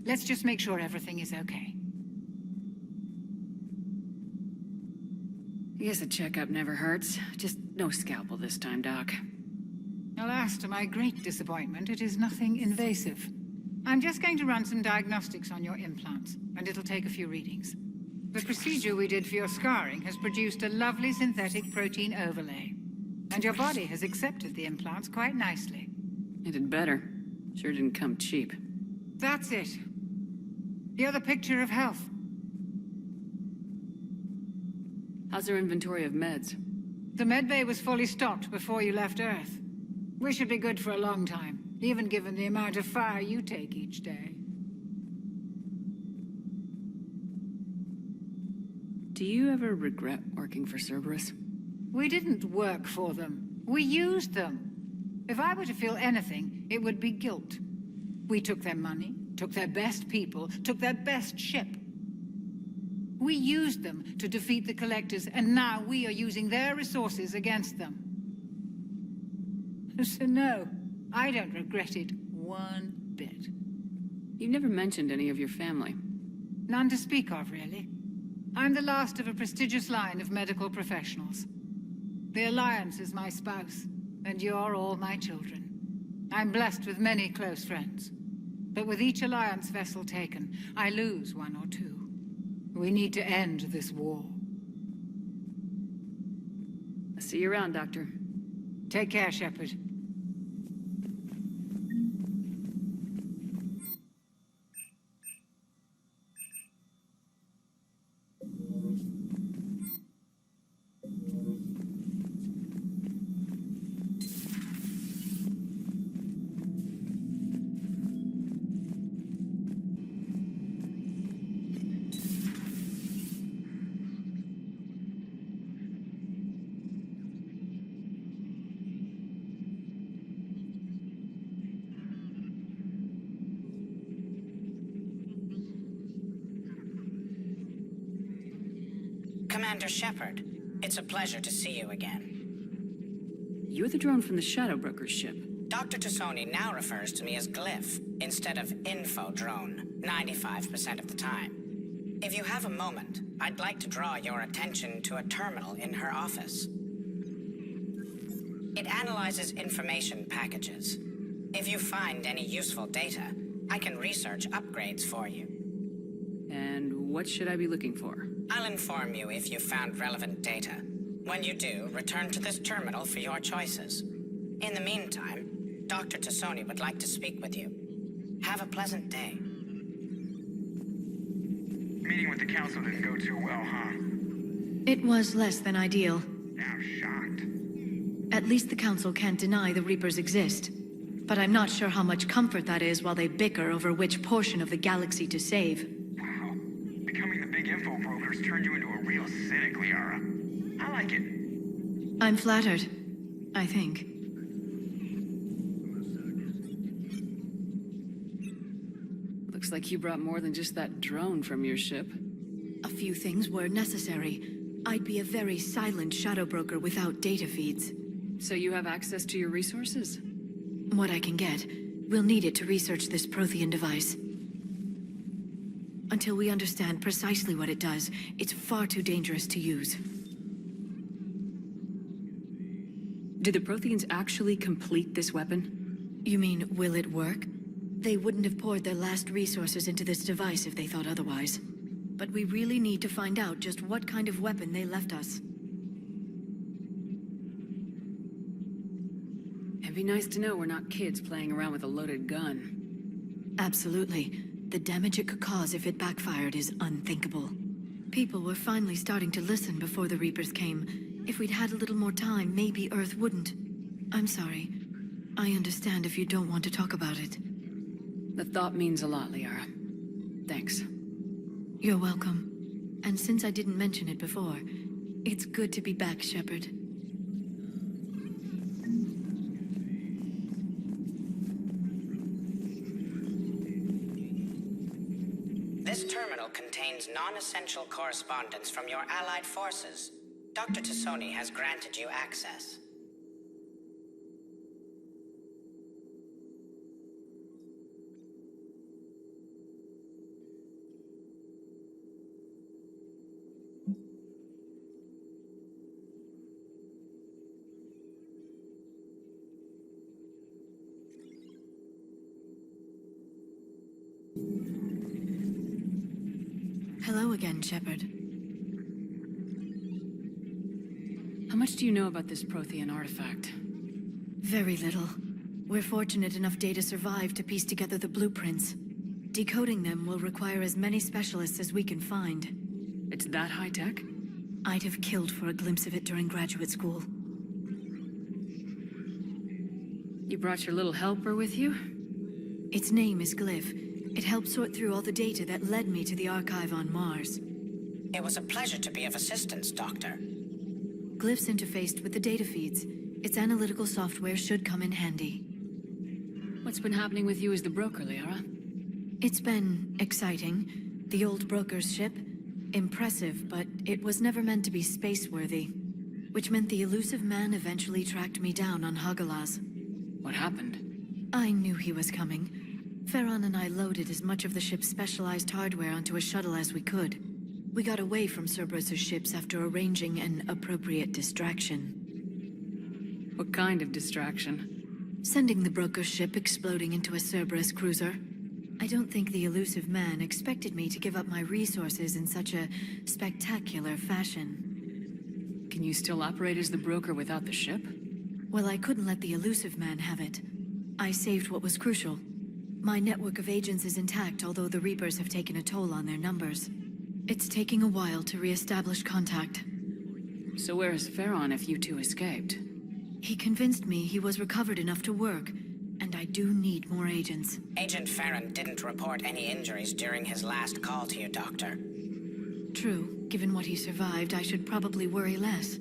Let's just make sure everything is okay. I guess a checkup never hurts. Just no scalpel this time, Doc. Alas, to my great disappointment, it is nothing invasive. I'm just going to run some diagnostics on your implants, and it'll take a few readings. The procedure we did for your scarring has produced a lovely synthetic protein overlay. And your body has accepted the implants quite nicely. It did better. Sure didn't come cheap. That's it. You're the picture of health. How's our inventory of meds? The medbay was fully stocked before you left Earth. We should be good for a long time, even given the amount of fire you take each day. Do you ever regret working for Cerberus? We didn't work for them. We used them. If I were to feel anything, it would be guilt. We took their money, took their best people, took their best ship. We used them to defeat the Collectors, and now we are using their resources against them. So no, I don't regret it one bit. You've never mentioned any of your family. None to speak of, really. I'm the last of a prestigious line of medical professionals. The Alliance is my spouse, and you're all my children. I'm blessed with many close friends. But with each Alliance vessel taken, I lose one or two. We need to end this war. I'll see you around, Doctor. Take care, Shepard. Commander Shepard, it's a pleasure to see you again. You're the drone from the Shadow Broker's ship. Dr. Tassoni now refers to me as Glyph instead of Info Drone, 95% of the time. If you have a moment, I'd like to draw your attention to a terminal in her office. It analyzes information packages. If you find any useful data, I can research upgrades for you. And what should I be looking for? I'll inform you if you found relevant data. When you do, return to this terminal for your choices. In the meantime, Dr. Tassoni would like to speak with you. Have a pleasant day. Meeting with the council didn't go too well, huh? It was less than ideal. Now shocked. At least the council can't deny the Reapers exist. But I'm not sure how much comfort that is while they bicker over which portion of the galaxy to save. Wow. Becoming the big info broker's turned you into a real cynic, Liara. I like it. I'm flattered, I think. Looks like you brought more than just that drone from your ship. A few things were necessary. I'd be a very silent shadow broker without data feeds. So you have access to your resources? What I can get. We'll need it to research this Prothean device. Until we understand precisely what it does, it's far too dangerous to use. Did the Protheans actually complete this weapon? You mean, will it work? They wouldn't have poured their last resources into this device if they thought otherwise. But we really need to find out just what kind of weapon they left us. It'd be nice to know we're not kids playing around with a loaded gun. Absolutely. The damage it could cause if it backfired is unthinkable. People were finally starting to listen before the Reapers came. If we'd had a little more time, maybe Earth wouldn't. I'm sorry. I understand if you don't want to talk about it. The thought means a lot, Liara. Thanks. You're welcome. And since I didn't mention it before, it's good to be back, Shepard. This terminal contains non-essential correspondence from your allied forces. Dr. Tassoni has granted you access. Hello again, Shepard. How much do you know about this Prothean artifact? Very little. We're fortunate enough Data survived to piece together the blueprints. Decoding them will require as many specialists as we can find. It's that high-tech? I'd have killed for a glimpse of it during graduate school. You brought your little helper with you? Its name is Glyph. It helped sort through all the data that led me to the archive on Mars. It was a pleasure to be of assistance, Doctor. Glyph's interfaced with the data feeds. Its analytical software should come in handy. What's been happening with you as the broker, Liara? It's been exciting. The old broker's ship, impressive, but it was never meant to be space-worthy. Which meant the elusive man eventually tracked me down on Hagalaz. What happened? I knew he was coming. Farron and I loaded as much of the ship's specialized hardware onto a shuttle as we could. We got away from Cerberus's ships after arranging an appropriate distraction. What kind of distraction? Sending the broker's ship exploding into a Cerberus cruiser. I don't think the elusive man expected me to give up my resources in such a spectacular fashion. Can you still operate as the broker without the ship? Well, I couldn't let the elusive man have it. I saved what was crucial. My network of agents is intact, although the Reapers have taken a toll on their numbers. It's taking a while to re-establish contact. So where is Farron if you two escaped? He convinced me he was recovered enough to work, and I do need more agents. Agent Farron didn't report any injuries during his last call to you, Doctor. True. Given what he survived, I should probably worry less.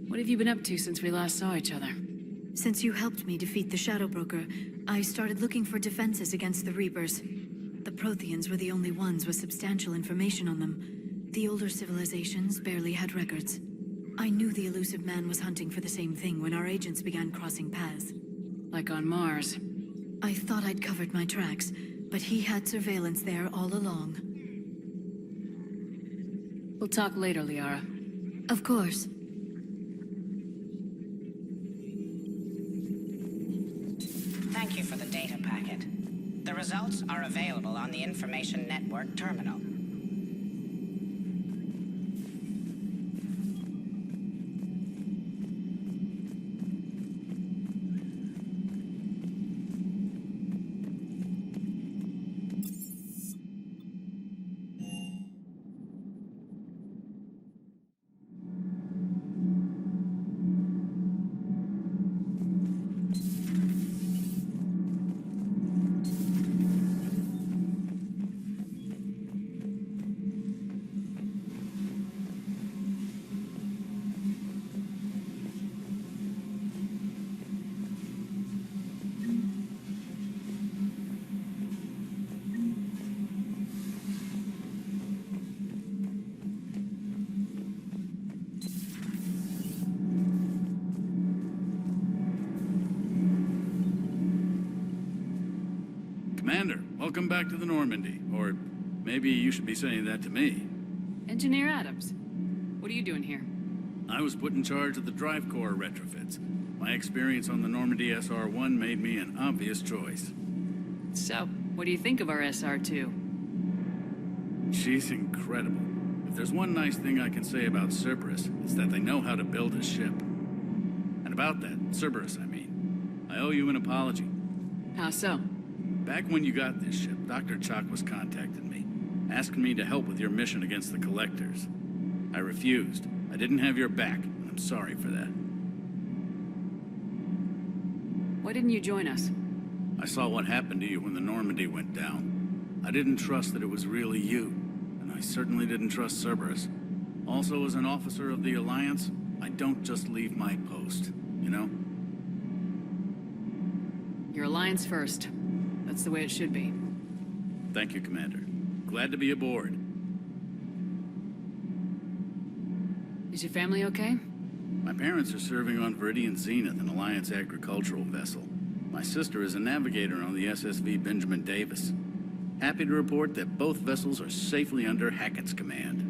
What have you been up to since we last saw each other? Since you helped me defeat the Shadow Broker, I started looking for defenses against the Reapers. The Protheans were the only ones with substantial information on them. The older civilizations barely had records. I knew the elusive man was hunting for the same thing when our agents began crossing paths. Like on Mars. I thought I'd covered my tracks, but he had surveillance there all along. We'll talk later, Liara. Of course. Thank you for the data packet. The results are available on the Information Network terminal. Commander, welcome back to the Normandy. Or maybe you should be saying that to me. Engineer Adams, what are you doing here? I was put in charge of the drive core retrofits. My experience on the Normandy SR-1 made me an obvious choice. So, what do you think of our SR-2? She's incredible. If there's one nice thing I can say about Cerberus, it's that they know how to build a ship. And about that, Cerberus, I mean, I owe you an apology. How so? Back when you got this ship, Dr. Chalk was contacting me, asking me to help with your mission against the Collectors. I refused. I didn't have your back, and I'm sorry for that. Why didn't you join us? I saw what happened to you when the Normandy went down. I didn't trust that it was really you, and I certainly didn't trust Cerberus. Also, as an officer of the Alliance, I don't just leave my post, you know? Your Alliance first. That's the way it should be. Thank you, Commander. Glad to be aboard. Is your family okay? My parents are serving on Viridian Zenith, an Alliance agricultural vessel. My sister is a navigator on the SSV Benjamin Davis. Happy to report that both vessels are safely under Hackett's command.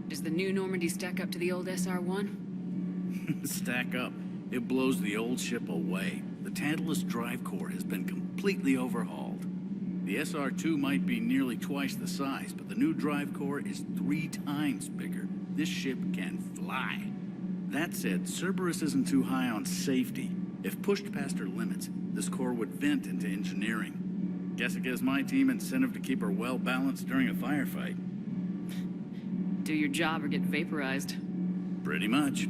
Does the new Normandy stack up to the old SR-1? Stack up. It blows the old ship away. The Tantalus drive core has been completely overhauled. The SR-2 might be nearly twice the size, but the new drive core is 3 times bigger. This ship can fly. That said, Cerberus isn't too high on safety. If pushed past her limits, this core would vent into engineering. Guess it gives my team incentive to keep her well balanced during a firefight. Do your job or get vaporized. Pretty much.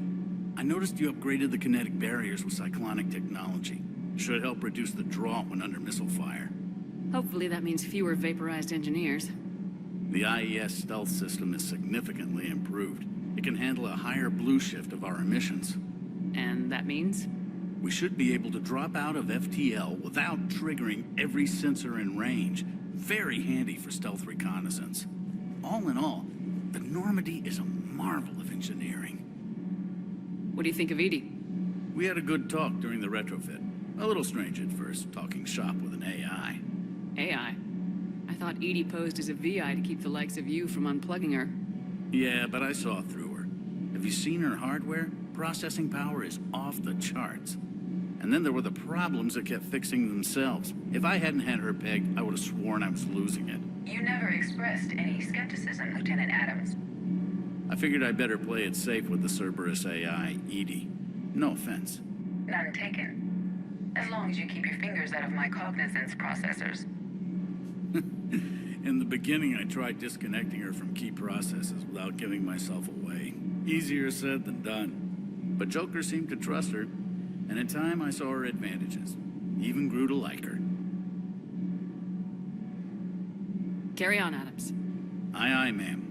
I noticed you upgraded the kinetic barriers with cyclonic technology. Should help reduce the draw when under missile fire. Hopefully that means fewer vaporized engineers. The IES stealth system is significantly improved. It can handle a higher blue shift of our emissions. And that means? We should be able to drop out of FTL without triggering every sensor in range. Very handy for stealth reconnaissance. All in all, the Normandy is a marvel of engineering. What do you think of Edie? We had a good talk during the retrofit. A little strange at first, talking shop with an AI. AI? I thought Edie posed as a VI to keep the likes of you from unplugging her. Yeah, but I saw through her. Have you seen her hardware? Processing power is off the charts. And then there were the problems that kept fixing themselves. If I hadn't had her pegged, I would have sworn I was losing it. You never expressed any skepticism, Lieutenant Adams. I figured I'd better play it safe with the Cerberus AI, Edie. No offense. None taken. As long as you keep your fingers out of my cognizance processors. In the beginning, I tried disconnecting her from key processes without giving myself away. Easier said than done. But Joker seemed to trust her, and in time I saw her advantages. Even grew to like her. Carry on, Adams. Aye, aye, ma'am.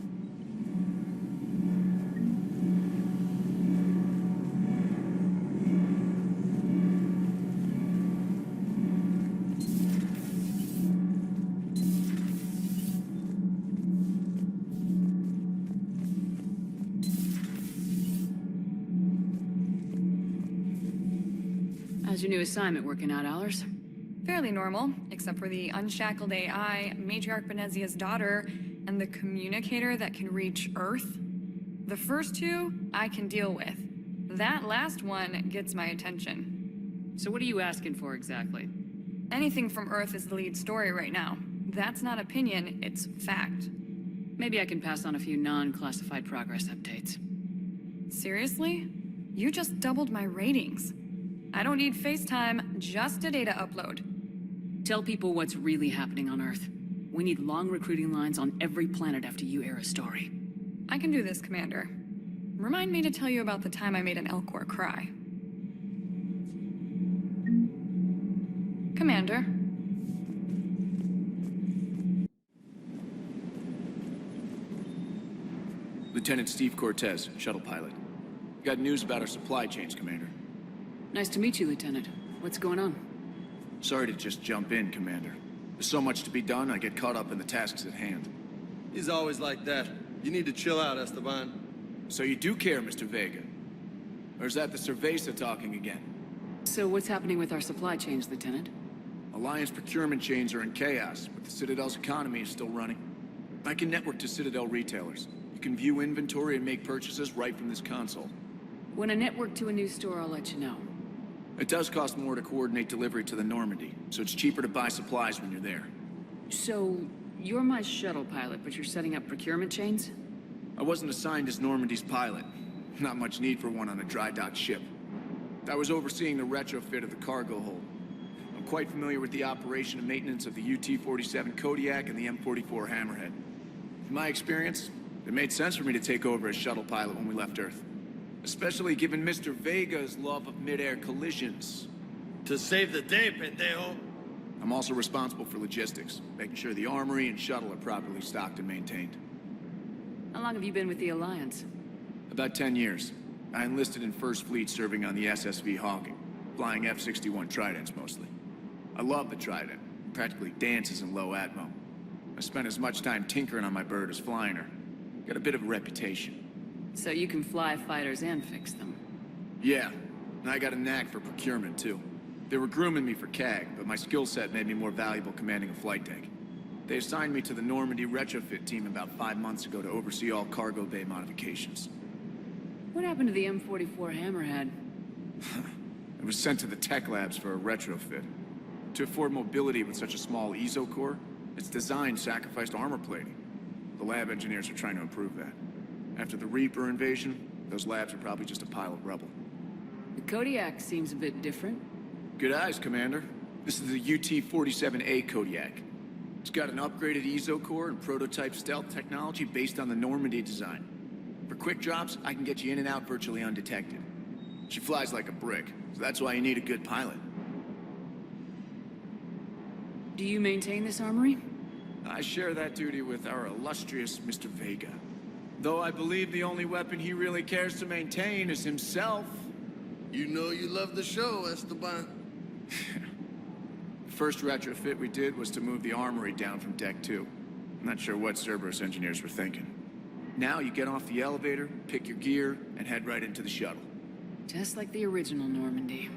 How's your new assignment working out, Allers? Fairly normal, except for the unshackled AI, Matriarch Benezia's daughter, and the communicator that can reach Earth. The first two, I can deal with. That last one gets my attention. So what are you asking for exactly? Anything from Earth is the lead story right now. That's not opinion, it's fact. Maybe I can pass on a few non-classified progress updates. Seriously? You just doubled my ratings. I don't need FaceTime, just a data upload. Tell people what's really happening on Earth. We need long recruiting lines on every planet after you air a story. I can do this, Commander. Remind me to tell you about the time I made an Elcor cry. Commander. Lieutenant Steve Cortez, shuttle pilot. Got news about our supply chains, Commander. Nice to meet you, Lieutenant. What's going on? Sorry to just jump in, Commander. There's so much to be done, I get caught up in the tasks at hand. He's always like that. You need to chill out, Esteban. So you do care, Mr. Vega? Or is that the Cerveza talking again? So what's happening with our supply chains, Lieutenant? Alliance procurement chains are in chaos, but the Citadel's economy is still running. I can network to Citadel retailers. You can view inventory and make purchases right from this console. When I network to a new store, I'll let you know. It does cost more to coordinate delivery to the Normandy, so it's cheaper to buy supplies when you're there. So, you're my shuttle pilot, but you're setting up procurement chains? I wasn't assigned as Normandy's pilot. Not much need for one on a dry dock ship. I was overseeing the retrofit of the cargo hold. I'm quite familiar with the operation and maintenance of the UT-47 Kodiak and the M44 Hammerhead. In my experience, it made sense for me to take over as shuttle pilot when we left Earth. Especially given Mr. Vega's love of mid-air collisions. To save the day, pendejo. I'm also responsible for logistics, making sure the armory and shuttle are properly stocked and maintained. How long have you been with the Alliance? About 10 years. I enlisted in First Fleet serving on the SSV Hawking, flying F-61 Tridents mostly. I love the Trident. It practically dances in low atmo. I spent as much time tinkering on my bird as flying her. Got a bit of a reputation. So you can fly fighters and fix them? Yeah, and I got a knack for procurement, too. They were grooming me for CAG, but my skill set made me more valuable commanding a flight deck. They assigned me to the Normandy retrofit team about 5 months ago to oversee all cargo bay modifications. What happened to the M44 Hammerhead? It was sent to the tech labs for a retrofit. To afford mobility with such a small ESO core, its design sacrificed armor plating. The lab engineers are trying to improve that. After the Reaper invasion, those labs are probably just a pile of rubble. The Kodiak seems a bit different. Good eyes, Commander. This is the UT-47A Kodiak. It's got an upgraded ESO core and prototype stealth technology based on the Normandy design. For quick drops, I can get you in and out virtually undetected. She flies like a brick, so that's why you need a good pilot. Do you maintain this armory? I share that duty with our illustrious Mr. Vega. Though I believe the only weapon he really cares to maintain is himself. You know you love the show, Esteban. The first retrofit we did was to move the armory down from Deck 2. I'm not sure what Cerberus engineers were thinking. Now you get off the elevator, pick your gear, and head right into the shuttle. Just like the original Normandy.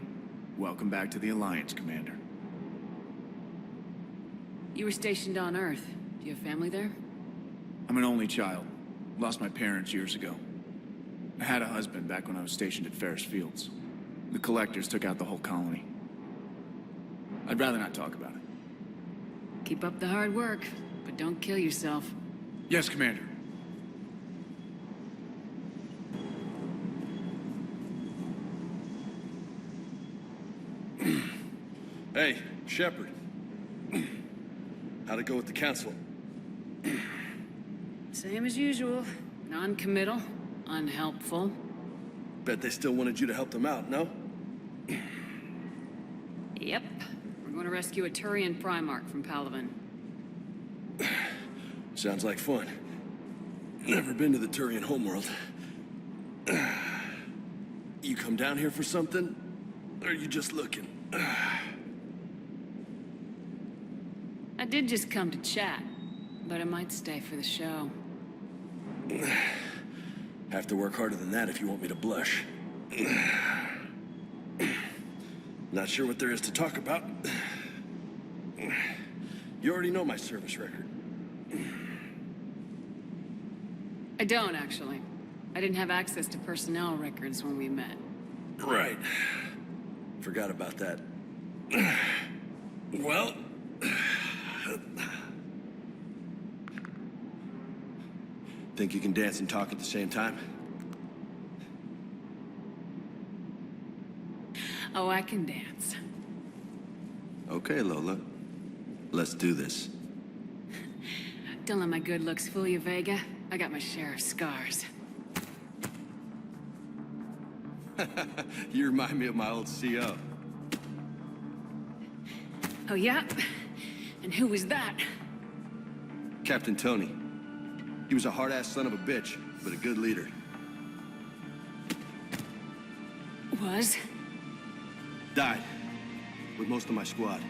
Welcome back to the Alliance, Commander. You were stationed on Earth. Do you have family there? I'm an only child. Lost my parents years ago. I had a husband back when I was stationed at Ferris Fields. The Collectors took out the whole colony. I'd rather not talk about it. Keep up the hard work, but don't kill yourself. Yes, Commander. Hey, Shepard. How'd it go with the Council? Same as usual. Non-committal, unhelpful. Bet they still wanted you to help them out, no? Yep. We're going to rescue a Turian Primarch from Palaven. Sounds like fun. Never been to the Turian homeworld. You come down here for something? Or are you just looking? I did just come to chat, but I might stay for the show. Have to work harder than that if you want me to blush. Not sure what there is to talk about. You already know my service record. I don't, actually. I didn't have access to personnel records when we met. Right. Forgot about that. Well... Think you can dance and talk at the same time? Oh, I can dance. Okay, Lola. Let's do this. Don't let my good looks fool you, Vega. I got my share of scars. You remind me of my old CO. Oh, yeah? And who was that? Captain Tony. He was a hard-ass son of a bitch, but a good leader. Was? Died. With most of my squad.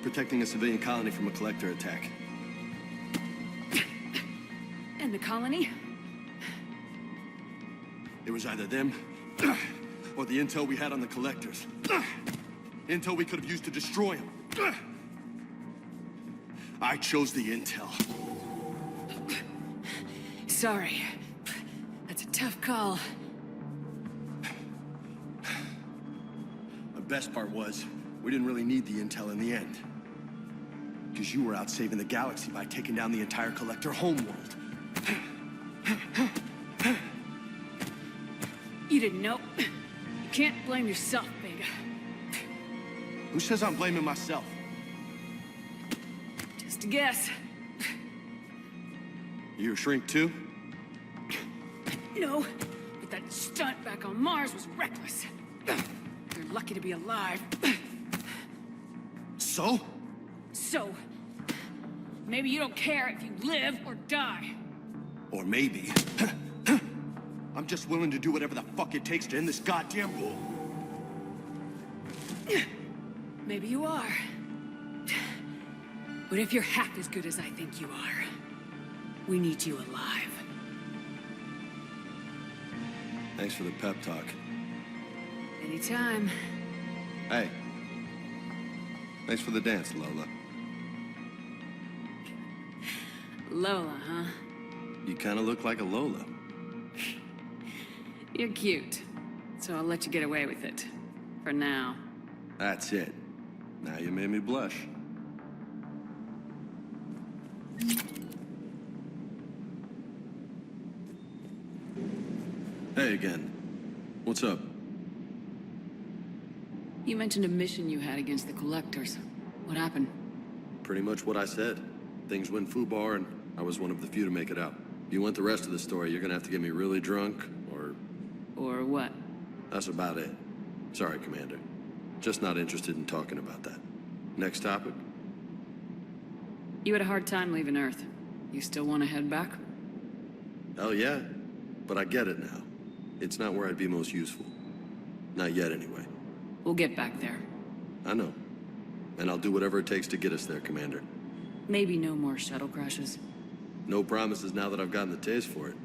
Protecting a civilian colony from a collector attack. And the colony? It was either them, or the intel we had on the collectors. Intel we could have used to destroy them. I chose the intel. Sorry. That's a tough call. The best part was, we didn't really need the intel in the end. Because you were out saving the galaxy by taking down the entire collector homeworld. You didn't know. You can't blame yourself, Vega. Who says I'm blaming myself? Just a guess. You a shrink too? No, but that stunt back on Mars was reckless. You're lucky to be alive. So? So, maybe you don't care if you live or die. Or maybe... I'm just willing to do whatever the fuck it takes to end this goddamn war. Maybe you are. But if you're half as good as I think you are, we need you alive. Thanks for the pep talk. Anytime. Hey. Thanks for the dance, Lola. Lola, huh? You kind of look like a Lola. You're cute, so I'll let you get away with it. For now. That's it. Now you made me blush. Hey again. What's up? You mentioned a mission you had against the Collectors. What happened? Pretty much what I said. Things went foobar, and I was one of the few to make it out. If you want the rest of the story, you're gonna have to get me really drunk, or... Or what? That's about it. Sorry, Commander. Just not interested in talking about that. Next topic? You had a hard time leaving Earth. You still want to head back? Hell yeah. But I get it now. It's not where I'd be most useful. Not yet, anyway. We'll get back there. I know. And I'll do whatever it takes to get us there, Commander. Maybe no more shuttle crashes. No promises now that I've gotten the taste for it.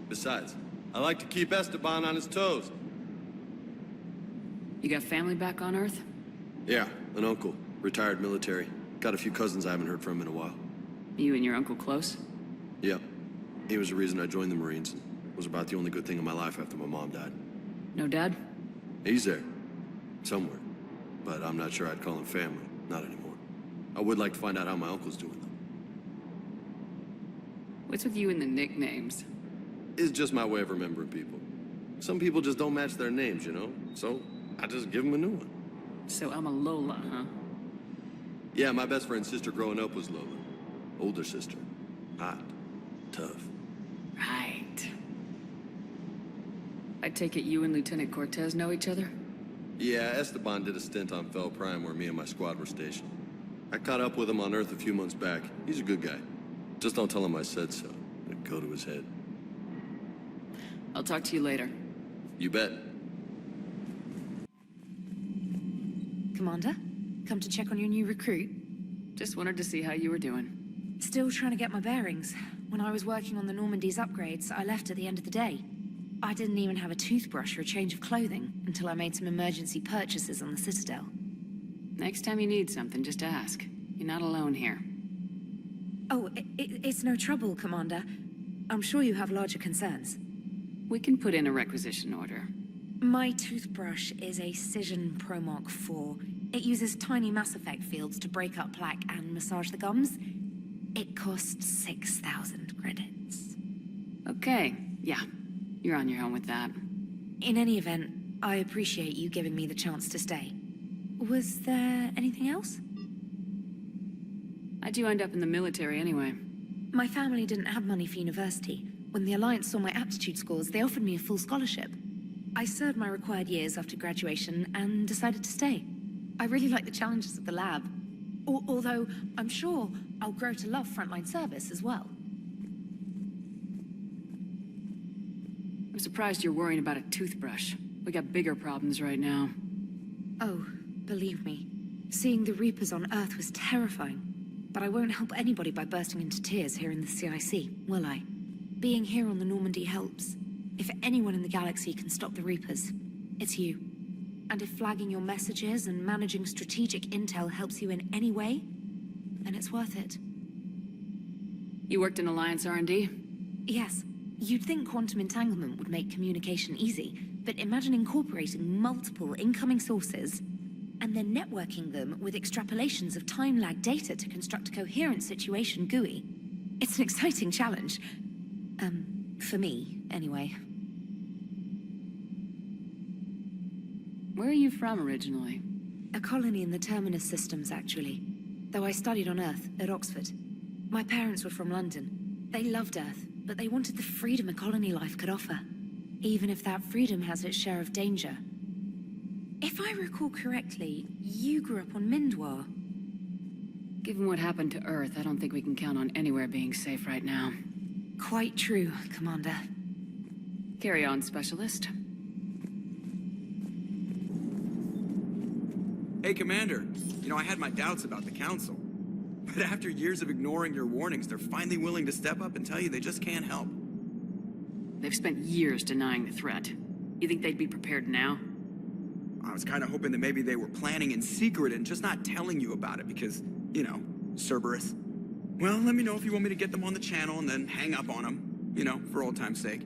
Besides, I like to keep Esteban on his toes. You got family back on Earth? Yeah, an uncle. Retired military. Got a few cousins I haven't heard from in a while. You and your uncle close? Yeah. He was the reason I joined the Marines. It was about the only good thing in my life after my mom died. No dad? He's there. Somewhere. But I'm not sure I'd call him family. Not anymore. I would like to find out how my uncle's doing, though. What's with you and the nicknames? It's just my way of remembering people. Some people just don't match their names, you know? So, I just give them a new one. So I'm a Lola, huh? Yeah, my best friend's sister growing up was Lola. Older sister. Hot. Tough. Right. I take it you and Lieutenant Cortez know each other? Yeah, Esteban did a stint on Fel Prime where me and my squad were stationed. I caught up with him on Earth a few months back. He's a good guy. Just don't tell him I said so. It'd go to his head. I'll talk to you later. You bet. Commander, come to check on your new recruit. Just wanted to see how you were doing. Still trying to get my bearings. When I was working on the Normandy's upgrades, I left at the end of the day. I didn't even have a toothbrush or a change of clothing until I made some emergency purchases on the Citadel. Next time you need something, just ask. You're not alone here. Oh, it's no trouble, Commander. I'm sure you have larger concerns. We can put in a requisition order. My toothbrush is a Cision Pro Mark IV. It uses tiny Mass Effect fields to break up plaque and massage the gums. It costs 6,000 credits. Okay, yeah. You're on your own with that. In any event, I appreciate you giving me the chance to stay. Was there anything else? How'd you end up in the military anyway? My family didn't have money for university. When the Alliance saw my aptitude scores, they offered me a full scholarship. I served my required years after graduation and decided to stay. I really like the challenges of the lab. Although, I'm sure I'll grow to love frontline service as well. I'm surprised you're worrying about a toothbrush. We got bigger problems right now. Oh, believe me. Seeing the Reapers on Earth was terrifying. But I won't help anybody by bursting into tears here in the CIC, will I? Being here on the Normandy helps. If anyone in the galaxy can stop the Reapers, it's you. And if flagging your messages and managing strategic intel helps you in any way, then it's worth it. You worked in Alliance R&D? Yes. You'd think quantum entanglement would make communication easy, but imagine incorporating multiple incoming sources and then networking them with extrapolations of time-lag data to construct a coherent situation GUI. It's an exciting challenge. For me, anyway. Where are you from originally? A colony in the Terminus systems, actually. Though I studied on Earth, at Oxford. My parents were from London. They loved Earth, but they wanted the freedom a colony life could offer. Even if that freedom has its share of danger. If I recall correctly, you grew up on Mindwar. Given what happened to Earth, I don't think we can count on anywhere being safe right now. Quite true, Commander. Carry on, Specialist. Hey, Commander. You know, I had my doubts about the Council. But after years of ignoring your warnings, they're finally willing to step up and tell you they just can't help. They've spent years denying the threat. You think they'd be prepared now? I was kind of hoping that maybe they were planning in secret and just not telling you about it because, you know, Cerberus. Well, let me know if you want me to get them on the channel and then hang up on them, you know, for old time's sake.